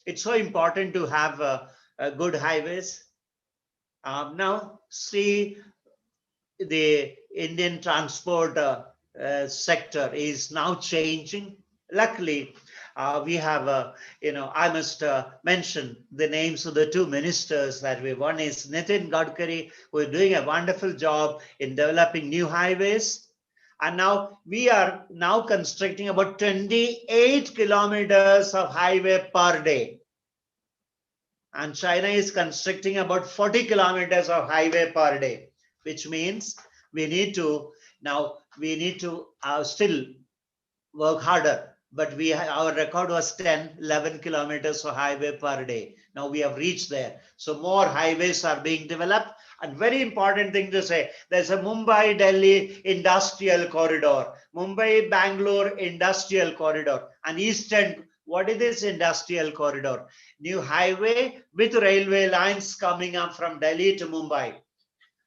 it's so important to have good highways. Now, see, the Indian transport sector is now changing. Luckily, we have, I must mention the names of the 2 ministers that we. One is Nitin Gadkari, who is doing a wonderful job in developing new highways. And now we are now constructing about 28 kilometers of highway per day. And China is constructing about 40 kilometers of highway per day, which means we need to still work harder. But our record was 10-11 kilometers of highway per day. Now we have reached there. So more highways are being developed. And very important thing to say, there's a Mumbai-Delhi industrial corridor, Mumbai-Bangalore industrial corridor, and Eastern. What is this industrial corridor? New highway with railway lines coming up from Delhi to Mumbai.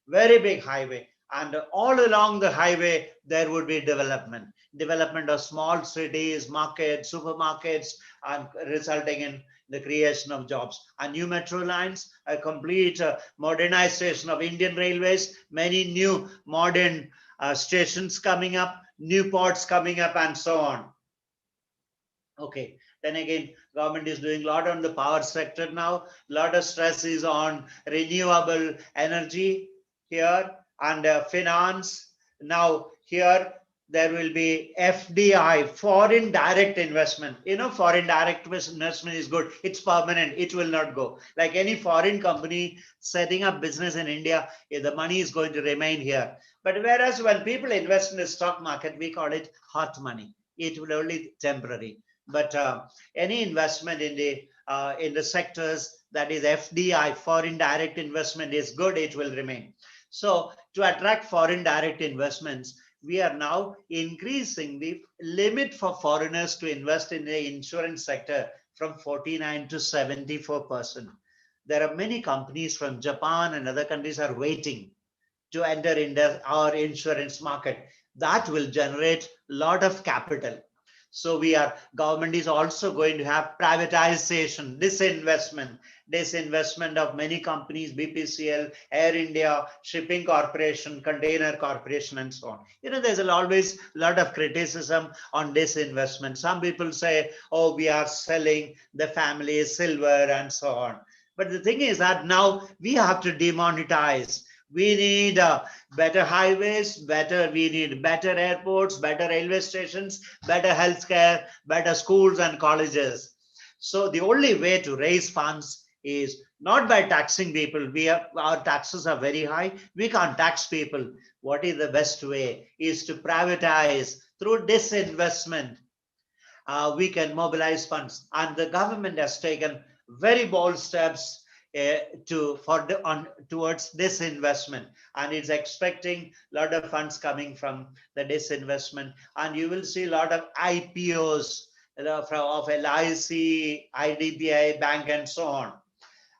Very big highway. And all along the highway, there would be development of small cities, markets, supermarkets, and resulting in the creation of jobs. And new metro lines, a complete modernization of Indian railways, many new modern stations coming up, new ports coming up, and so on. Okay, then again, government is doing a lot on the power sector now. A lot of stress is on renewable energy here, and finance. Now here there will be FDI, foreign direct investment. Foreign direct investment is good. It's permanent. It will not go. Like any foreign company setting up business in India, the money is going to remain here. But whereas when people invest in the stock market, we call it hot money. It will only temporary. But any investment in the sectors that is FDI, foreign direct investment, is good. It will remain. So to attract foreign direct investments, we are now increasing the limit for foreigners to invest in the insurance sector from 49 to 74%. There are many companies from Japan and other countries are waiting to enter into our insurance market. That will generate a lot of capital. So government is also going to have privatization, disinvestment, disinvestment of many companies, BPCL, Air India, Shipping Corporation, Container Corporation, and so on. There's always a lot of criticism on disinvestment. Some people say, oh, we are selling the family silver and so on. But the thing is that now we have to demonetize. We need better highways, we need better airports, better railway stations, better healthcare, better schools and colleges. So the only way to raise funds is not by taxing people. Our taxes are very high. We can't tax people. What is the best way is to privatize through disinvestment. We can mobilize funds, and the government has taken very bold steps towards disinvestment, and it's expecting a lot of funds coming from the disinvestment. And you will see a lot of IPOs of LIC, IDBI Bank, and so on.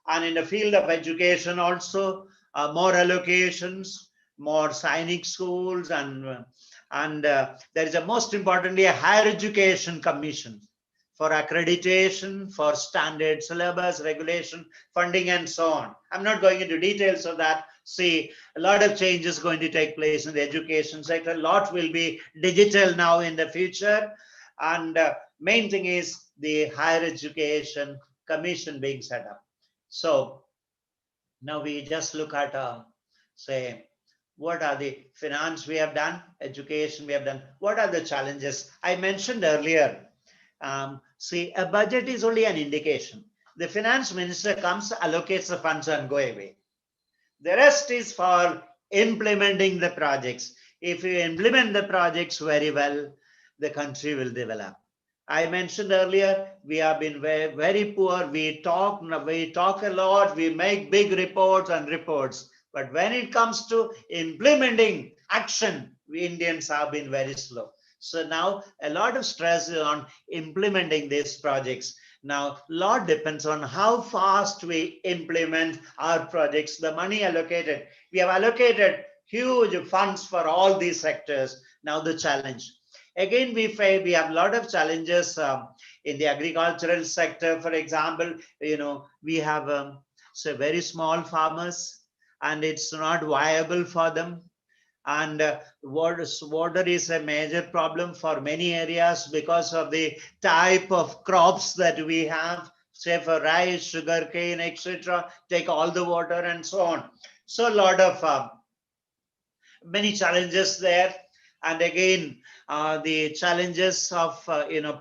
And in the field of education also, more allocations, more Sainik schools, and there is most importantly a higher education commission for accreditation, for standard syllabus, regulation, funding, and so on. I'm not going into details of that. See, a lot of changes going to take place in the education sector. A lot will be digital now in the future. And main thing is the higher education commission being set up. So now we just look at, say, what are the finance we have done, education we have done, what are the challenges? I mentioned earlier, see, a budget is only an indication. The finance minister comes, allocates the funds and go away. The rest is for implementing the projects. If you implement the projects very well, the country will develop. I mentioned earlier, we have been very, very poor. We talk a lot, we make big reports and reports. But when it comes to implementing action, we Indians have been very slow. So now a lot of stress is on implementing these projects. Now, a lot depends on how fast we implement our projects, the money allocated. We have allocated huge funds for all these sectors. Now the challenge. Again, we have a lot of challenges in the agricultural sector. For example, we have very small farmers, and it's not viable for them. And water is a major problem for many areas because of the type of crops that we have, say for rice, sugarcane, etc. Take all the water and so on. So a lot of many challenges there. And again, the challenges of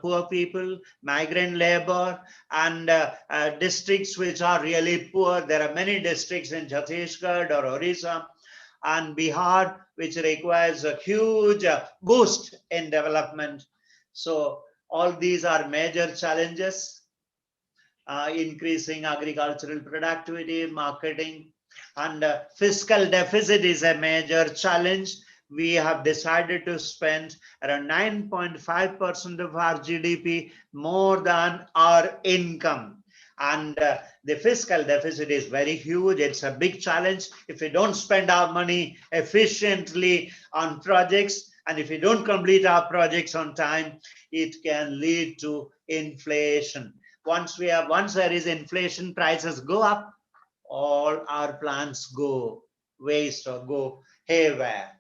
poor people, migrant labor, and districts which are really poor. There are many districts in Chhattisgarh or Orissa and Bihar which requires a huge boost in development. So all these are major challenges. Increasing agricultural productivity, marketing, and fiscal deficit is a major challenge. We have decided to spend around 9.5% of our GDP more than our income. And the fiscal deficit is very huge. It's a big challenge. If we don't spend our money efficiently on projects, and if we don't complete our projects on time, it can lead to inflation. Once there is inflation, prices go up, all our plans go waste or go haywire.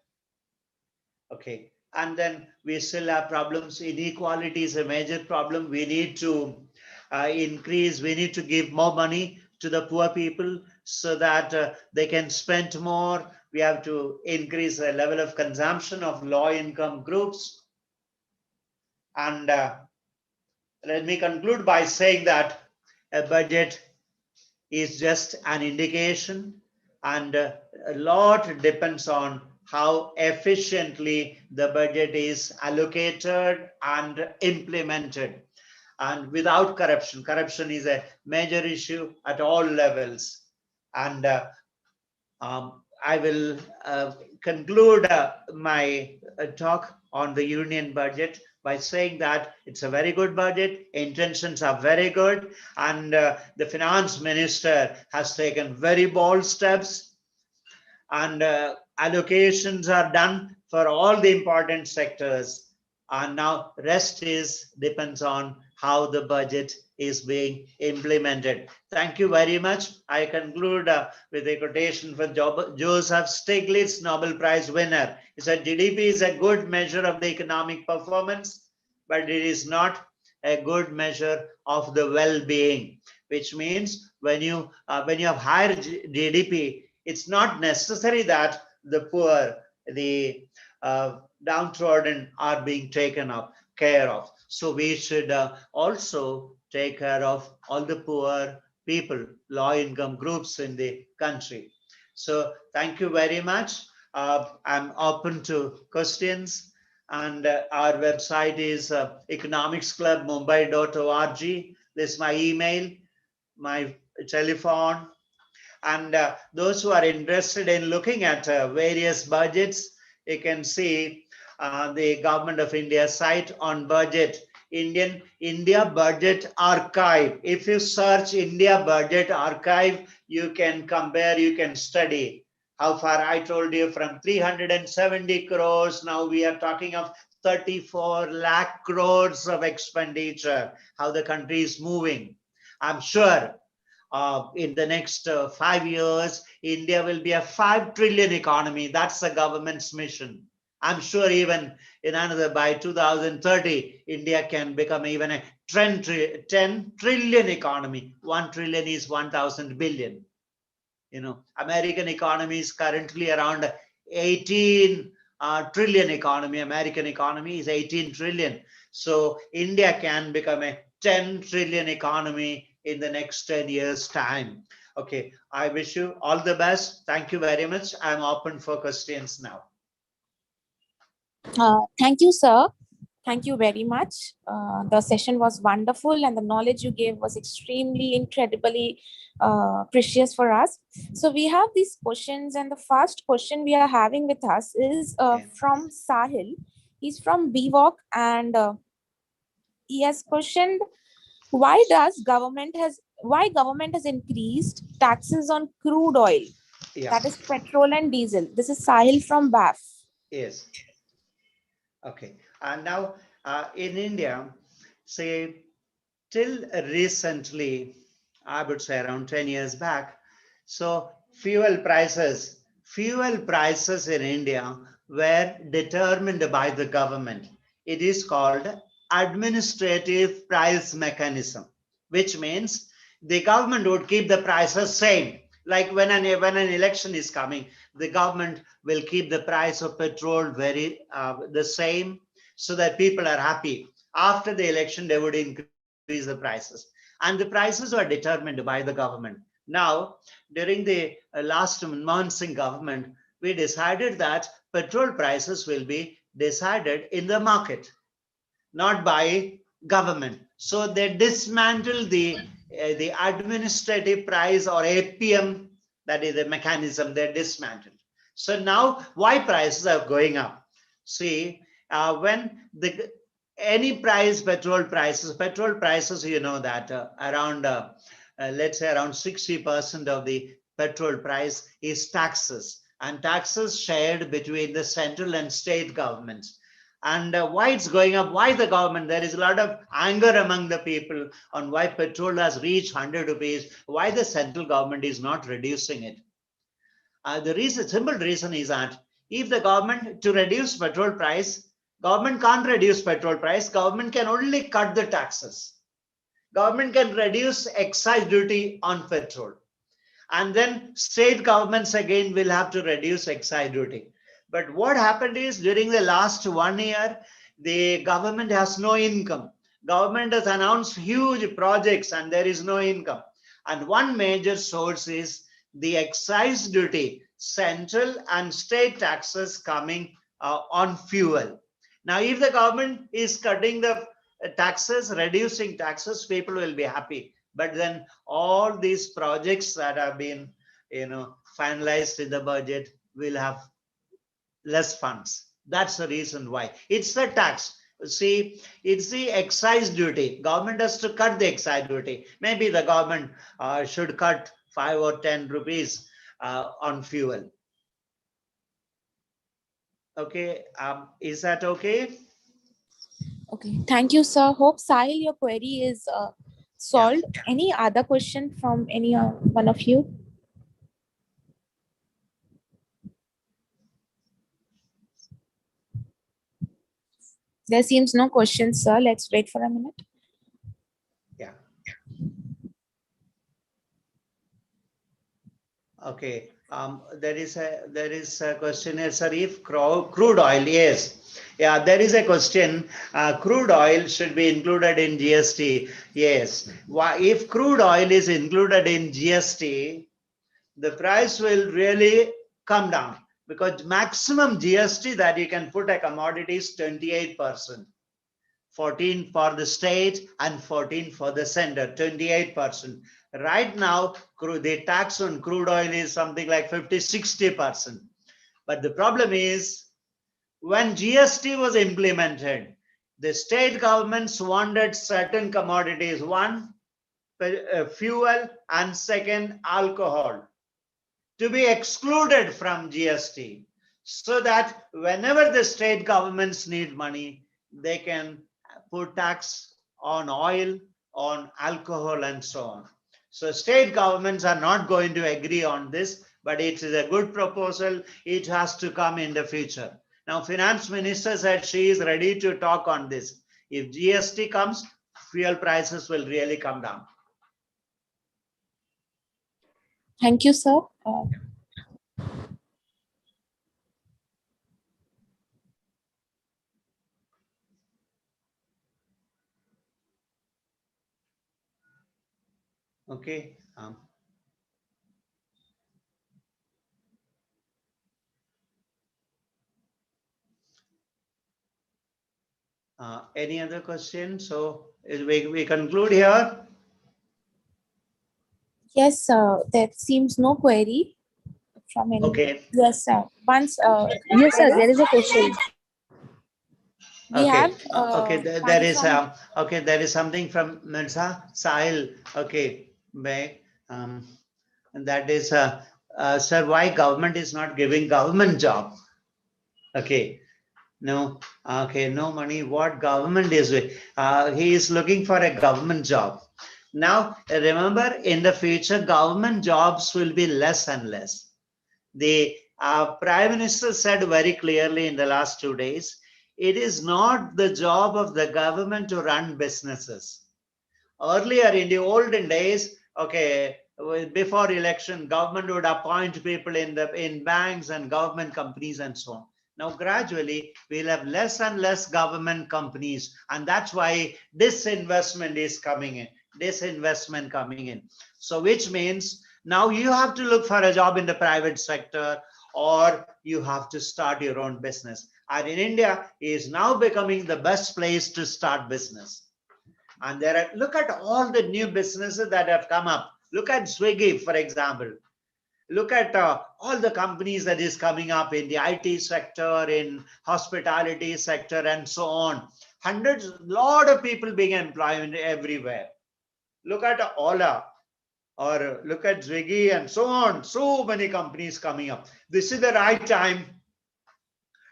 Okay, and then we still have problems. Inequality is a major problem. We need to increase, we need to give more money to the poor people so that they can spend more. We have to increase the level of consumption of low income groups. And let me conclude by saying that a budget is just an indication, and a lot depends on how efficiently the budget is allocated and implemented. And without corruption, corruption is a major issue at all levels. And I will conclude my talk on the union budget by saying that it's a very good budget, intentions are very good, and the finance minister has taken very bold steps, and allocations are done for all the important sectors. And now rest depends on how the budget is being implemented. Thank you very much. I conclude with a quotation from Joseph Stiglitz, Nobel Prize winner. He said, GDP is a good measure of the economic performance, but it is not a good measure of the well-being, which means when you have higher GDP, it's not necessary that the poor, the downtrodden are being taken care of. So we should also take care of all the poor people, low income groups in the country. So thank you very much. I'm open to questions, and our website is economicsclubmumbai.org. This is my email, my telephone, and those who are interested in looking at various budgets, you can see the Government of India site on budget, India Budget Archive. If you search India Budget Archive, you can compare, you can study how far. I told you from 370 crores, now we are talking of 34 lakh crores of expenditure, how the country is moving. I'm sure in the next 5 years, India will be a 5 trillion economy. That's the government's mission. I'm sure even in another, by 2030, India can become even a 10 trillion economy. 1 trillion is 1,000 billion. You know, American economy is currently around 18 trillion economy. American economy is 18 trillion. So India can become a 10 trillion economy in the next 10 years time. Okay, I wish you all the best. Thank you very much. I'm open for questions now. Thank you, sir. Thank you very much. The session was wonderful and the knowledge you gave was extremely, incredibly precious for us. So we have these questions, and the first question we are having with us is from Sahil. He's from BVOC, and he has questioned, why government has increased taxes on crude oil, that is petrol and diesel. This is Sahil from BAF. Yes. Okay. And now in India, say till recently, I would say around 10 years back, so fuel prices in India were determined by the government. It is called administrative price mechanism, which means the government would keep the prices same. Like when an election is coming, the government will keep the price of petrol very the same, so that people are happy. After the election, they would increase the prices, and the prices were determined by the government. Now, during the last months in government, we decided that petrol prices will be decided in the market, not by government. So they dismantled the administrative price, or APM, that is the mechanism they dismantled. So now why prices are going up? See, when any price, petrol prices, you know that around, let's say around 60% of the petrol price is taxes, and taxes shared between the central and state governments. And why it's going up, why the government, there is a lot of anger among the people on why petrol has reached 100 rupees, why the central government is not reducing it. The simple reason is that if the government to reduce petrol price, government can't reduce petrol price, government can only cut the taxes. Government can reduce excise duty on petrol. And then state governments again will have to reduce excise duty. But what happened is, during the last 1 year, the government has no income. Government has announced huge projects and there is no income. And one major source is the excise duty, central and state taxes coming on fuel. Now, if the government is cutting the taxes, reducing taxes, people will be happy. But then all these projects that have been, finalized in the budget will have less funds. That's the reason why. It's the tax. See, it's the excise duty. Government has to cut the excise duty. Maybe the government should cut 5 or 10 rupees on fuel. Okay, is that okay? Okay, thank you, sir. Hope, Sahil, your query is solved. Any other question from any one of you? There seems no question, sir. Let's wait for a minute. Yeah. Okay. There is a question here, sir. If crude oil, yes. Yeah, there is a question. Crude oil should be included in GST. Yes. Why, if crude oil is included in GST, the price will really come down, because maximum GST that you can put a commodity is 28%. 14 for the state and 14 for the center, 28%. Right now, the tax on crude oil is something like 50-60%. But the problem is, when GST was implemented, the state governments wanted certain commodities. One, fuel, and second, alcohol, to be excluded from GST, so that whenever the state governments need money, they can put tax on oil, on alcohol, and so on. So state governments are not going to agree on this, but it is a good proposal. It has to come in the future. Now, Finance Minister said she is ready to talk on this. If GST comes, fuel prices will really come down. Thank you, sir. Okay. Any other questions? So we conclude here. Yes, sir. There seems no query from any. Okay. Yes, sir. Once. Yes, sir. There is a question. We Okay. have. Okay. There one is from- okay. There is something from Mirza Sahil. Okay. And that is, sir, why government is not giving government job? Okay. No. Okay. No money. What government is with? He is looking for a government job. Now, remember, in the future, government jobs will be less and less. The Prime Minister said very clearly in the last 2 days, it is not the job of the government to run businesses. Earlier, in the olden days, okay, before election, government would appoint people in banks and government companies and so on. Now, gradually, we'll have less and less government companies, and that's why disinvestment is coming in. Disinvestment coming in. So, which means now you have to look for a job in the private sector, or you have to start your own business. And in India, is now becoming the best place to start business. And there are, look at all the new businesses that have come up. Look at Swiggy, for example. Look at all the companies that is coming up in the IT sector, in hospitality sector, and so on. Hundreds, lot of people being employed everywhere. Look at Ola, or look at Swiggy, and so on. So many companies coming up. This is the right time.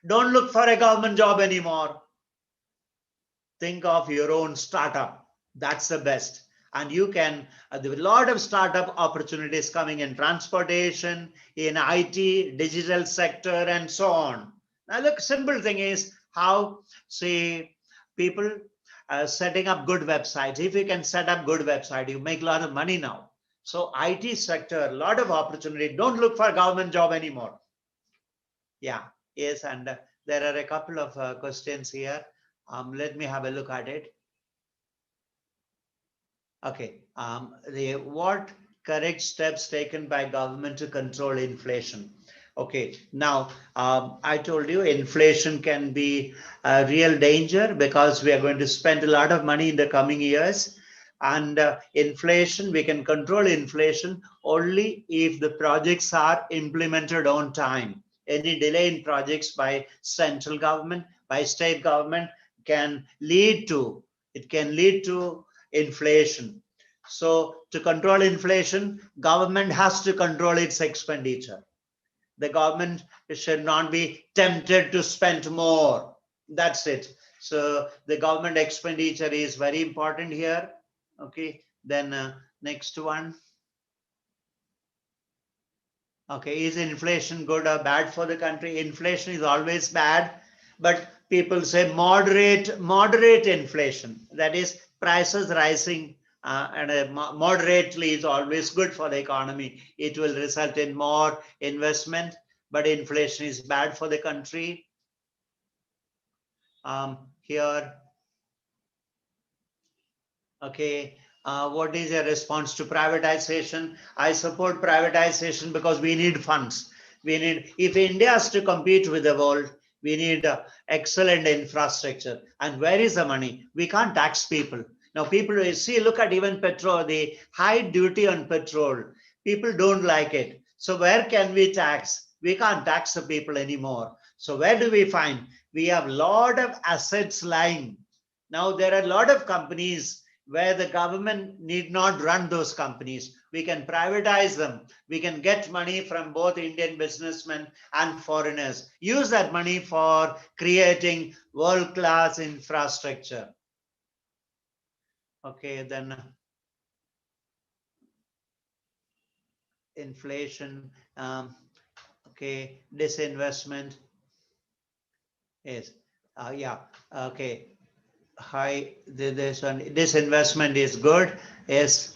Don't look for a government job anymore. Think of your own startup. That's the best. And you can, there are a lot of startup opportunities coming in transportation, in IT, digital sector, and so on. Now, look, simple thing is how, say, people setting up good websites. If you can set up good website, you make a lot of money now. So IT sector, a lot of opportunity. Don't look for a government job anymore. Yeah, yes, and there are a couple of questions here. Let me have a look at it. Okay, what correct steps taken by government to control inflation? Okay, now I told you inflation can be a real danger, because we are going to spend a lot of money in the coming years. And inflation, we can control inflation only if the projects are implemented on time. Any delay in projects by central government, by state government, can lead to inflation. So to control inflation, government has to control its expenditure. The government should not be tempted to spend more. That's it. So the government expenditure is very important here. Okay, Then next one. Okay, is inflation good or bad for the country? Inflation is always bad, but people say moderate inflation. That is, prices rising and moderately is always good for the economy. It will result in more investment, but inflation is bad for the country. Here, okay. What is your response to privatization? I support privatization because we need funds. We need, if India has to compete with the world, we need excellent infrastructure. And where is the money? We can't tax people. Now, people see, look at even petrol, the high duty on petrol. People don't like it. So where can we tax? We can't tax the people anymore. So where do we find? We have a lot of assets lying. Now, there are a lot of companies where the government need not run those companies. We can privatize them. We can get money from both Indian businessmen and foreigners. Use that money for creating world-class infrastructure. Okay, then inflation, okay, disinvestment. Yes, yeah, okay. High, this one, disinvestment is good. Yes.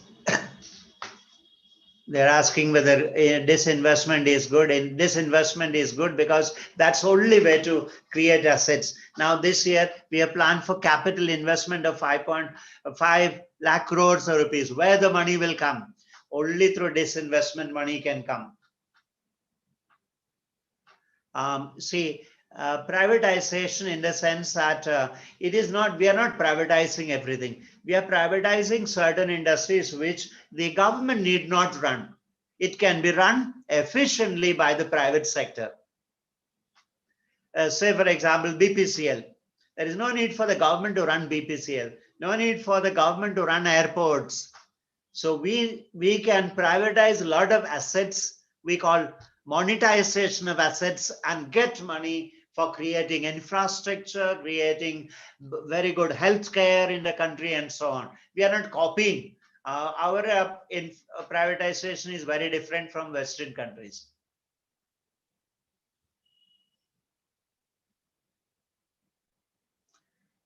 They're asking whether disinvestment is good, and disinvestment is good because that's only way to create assets. Now this year we have planned for capital investment of 5.5 lakh crores of rupees. Where the money will come? Only through disinvestment money can come. Privatization in the sense that it is not, we are not privatizing everything. We are privatizing certain industries which the government need not run. It can be run efficiently by the private sector. Say, for example, BPCL. There is no need for the government to run BPCL. No need for the government to run airports. So we can privatize a lot of assets. We call monetization of assets and get money for creating infrastructure, creating very good healthcare in the country and so on. We are not copying. Our privatization is very different from Western countries.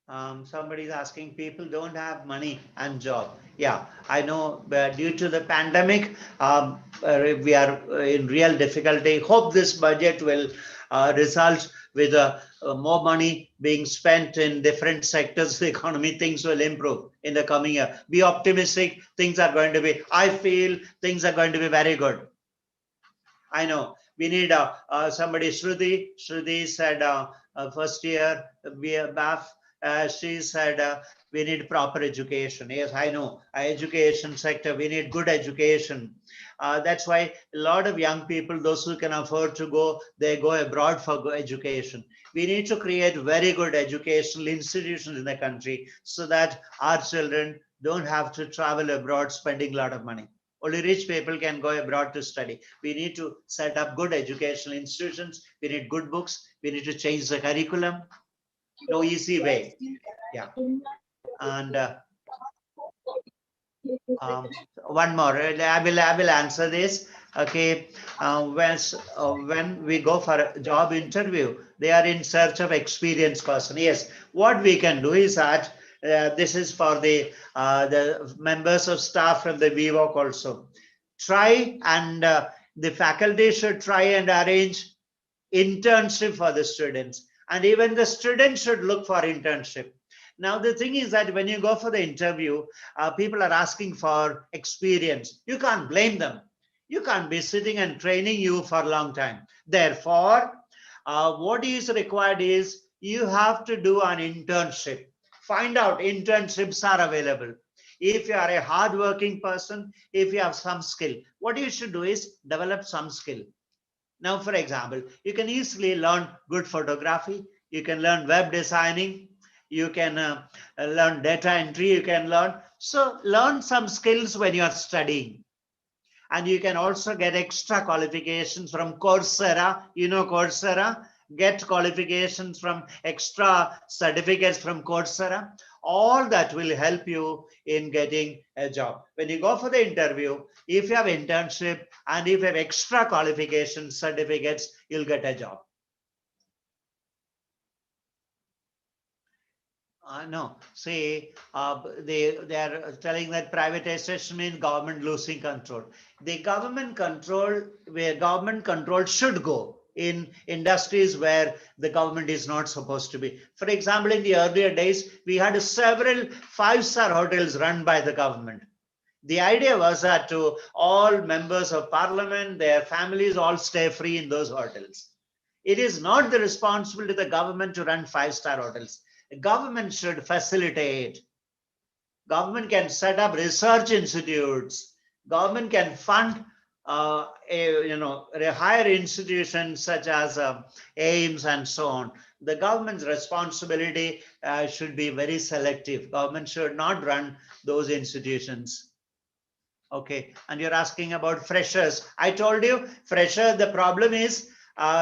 Somebody is asking, people don't have money and job. Yeah, I know, but due to the pandemic, we are in real difficulty. Hope this budget will result with more money being spent in different sectors of the economy. Things will improve in the coming year. Be optimistic. Things are going to be, I feel things are going to be very good. I know we need somebody, Shruti said first year BAF. She said we need proper education. Yes, I know. Education sector, we need good education. That's why a lot of young people, those who can afford to go, they go abroad for good education. We need to create very good educational institutions in the country so that our children don't have to travel abroad spending a lot of money. Only rich people can go abroad to study. We need to set up good educational institutions. We need good books. We need to change the curriculum. No easy way. Yeah. And one more. I will answer this. Okay. When we go for a job interview, they are in search of experienced person. Yes. What we can do is that this is for the members of staff from the VWalk also. Try and the faculty should try and arrange internship for the students. And even the students should look for internship. Now, the thing is that when you go for the interview, people are asking for experience. You can't blame them. You can't be sitting and training you for a long time. Therefore, what is required is you have to do an internship. Find out internships are available. If you are a hardworking person, if you have some skill, what you should do is develop some skill. Now, for example, you can easily learn good photography. You can learn web designing. You can learn data entry. You can learn. So learn some skills when you are studying. And you can also get extra qualifications from Coursera. You know Coursera? Get qualifications from extra certificates from Coursera. All that will help you in getting a job. When you go for the interview, if you have internship and if you have extra qualifications, certificates, you'll get a job. No, see, they are telling that privatization means government losing control. The government control, where government control should go in industries where the government is not supposed to be. For example, in the earlier days, we had several five-star hotels run by the government. The idea was that to all members of parliament, their families all stay free in those hotels. It is not the responsibility of the government to run five-star hotels. The government should facilitate. Government can set up research institutes. Government can fund higher institutions such as AIMS and so on. The government's responsibility should be very selective. Government should not run those institutions. Okay, and you're asking about freshers. I told you, fresher, the problem is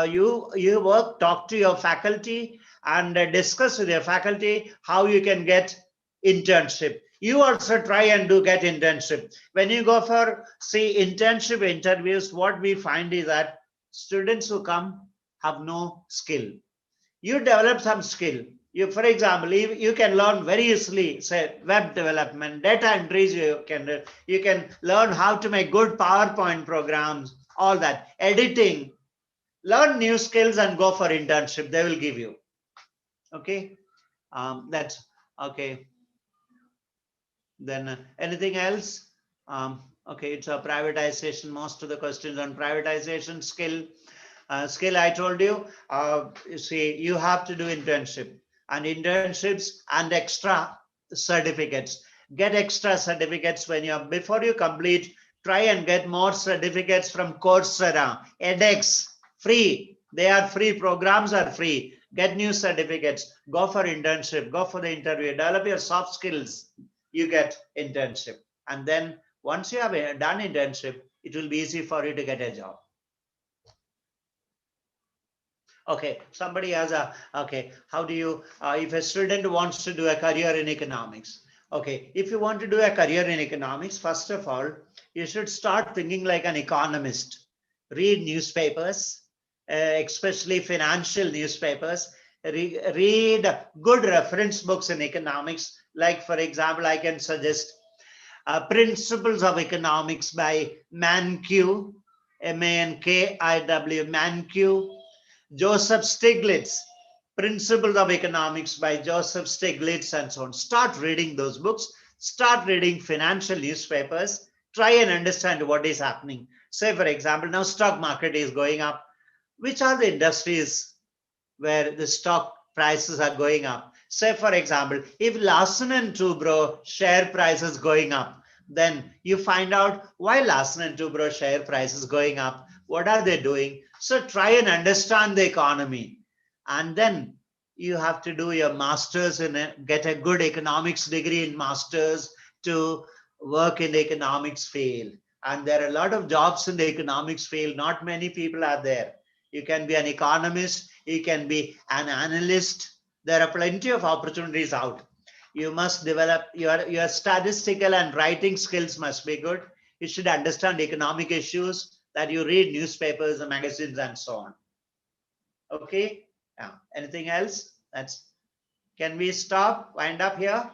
you work, talk to your faculty and discuss with your faculty how you can get internship. You also try and get internship. When you go for, say, internship interviews, what we find is that students who come have no skill. You develop some skill. You, for example, you can learn very easily, say, web development, data entries. You can learn how to make good PowerPoint programs, all that, editing. Learn new skills and go for internship. They will give you. Okay, that's okay. Then anything else? Okay, it's a privatization. Most of the questions on privatization. Skill, I told you. You see, you have to do internship and internships and extra certificates. Get extra certificates when before you complete. Try and get more certificates from Coursera, edX, free. They are free. Programs are free. Get new certificates. Go for internship. Go for the interview. Develop your soft skills. You get internship, and then once you have done internship, it will be easy for you to get a job. Okay, somebody has okay, how do you, if a student wants to do a career in economics, okay, if you want to do a career in economics, first of all, you should start thinking like an economist. Read newspapers, especially financial newspapers. Read good reference books in economics. Like, for example, I can suggest Principles of Economics by Mankiw, Mankiw, Mankiw. Joseph Stiglitz, Principles of Economics by Joseph Stiglitz, and so on. Start reading those books. Start reading financial newspapers. Try and understand what is happening. Say, for example, now stock market is going up. Which are the industries where the stock prices are going up? Say, for example, if Larsen and Toubro share price is going up, then you find out why Larsen and Toubro share price is going up. What are they doing? So try and understand the economy. And then you have to do your master's and get a good economics degree in master's to work in the economics field. And there are a lot of jobs in the economics field. Not many people are there. You can be an economist. You can be an analyst. There are plenty of opportunities out. You must develop your statistical and writing skills must be good. You should understand economic issues, that you read newspapers and magazines and so on. Okay. Yeah. Anything else? Can we stop, wind up here?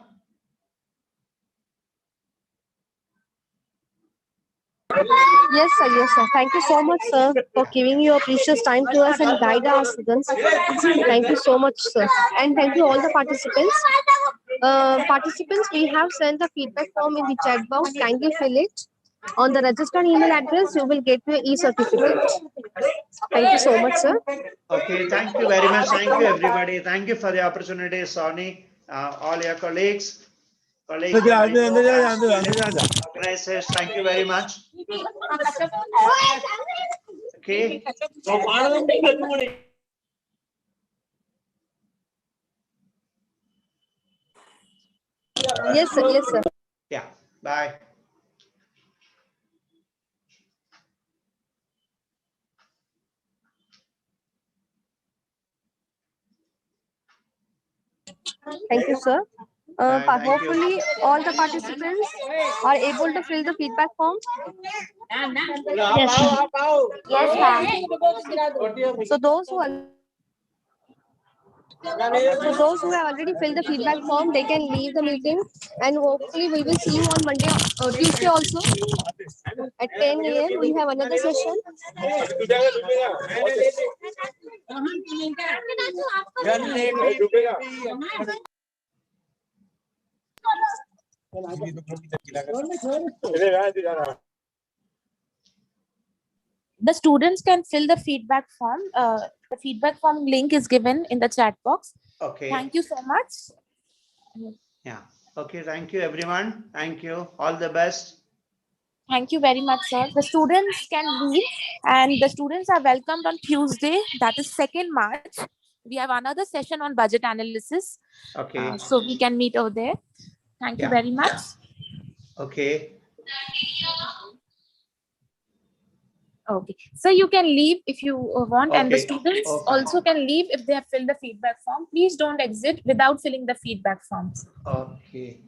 Yes, sir. Yes, sir. Thank you so much, sir, for giving your precious time to us and guide our students. Thank you so much, sir. And thank you all the participants. We have sent the feedback form in the chat box. Kindly fill it. On the registered email address, you will get your e-certificate. Thank you so much, sir. Okay, thank you very much. Thank you, everybody. Thank you for the opportunity, Sony, all your colleagues, organizers. Thank you very much. Okay. Yes, sir. Yes, sir. Yeah. Bye. Thank you, sir. Thank you. Hopefully, all the participants are able to fill the feedback form. Yes, ma'am. So those who have already filled the feedback form, they can leave the meeting, and hopefully we will see you on Monday, Tuesday also at 10 a.m. We have another session. The students can fill the feedback form. The feedback form link is given in the chat box. Okay. Thank you so much. Yeah. Okay. Thank you, everyone. Thank you. All the best. Thank you very much, sir. The students can leave, and the students are welcomed on Tuesday, that is 2nd March. We have another session on budget analysis. Okay. So we can meet over there. Thank you very much. Okay. Okay. So you can leave if you want, and the Okay. students Okay. also can leave if they have filled the feedback form. Please don't exit without filling the feedback forms. Okay.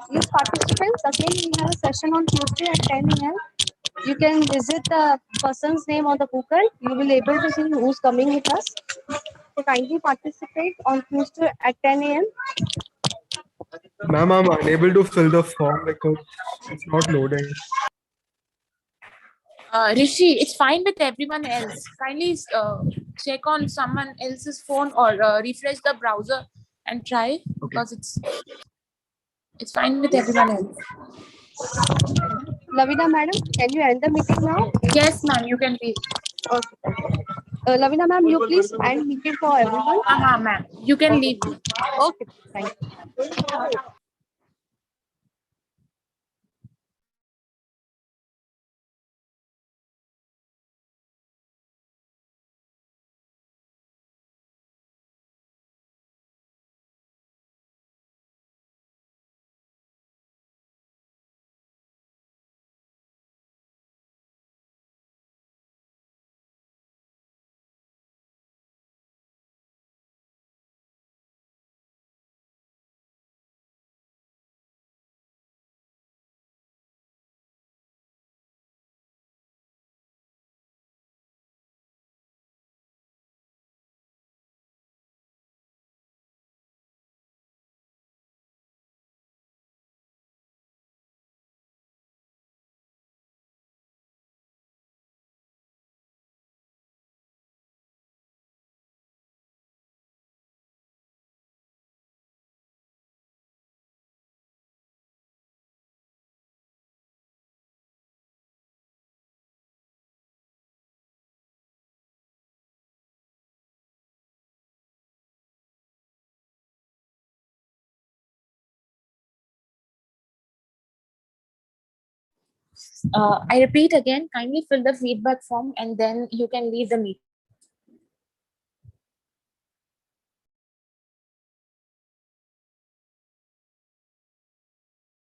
Yes, participants, again we have a session on Tuesday at 10 a.m. You can visit the person's name on the Google. You will be able to see who's coming with us. So kindly participate on Tuesday at 10 a.m. Ma'am, I'm unable to fill the form because it's not loading. Rishi, it's fine with everyone else. Kindly check on someone else's phone or refresh the browser and try, because it's fine with everyone else. Lavina madam, can you end the meeting now? Yes, ma'am, you can leave. Okay. Lavina ma'am, you please end meeting for everyone. Ma'am, you can leave. Okay, thank you. I repeat again, kindly fill the feedback form and then you can leave the meeting.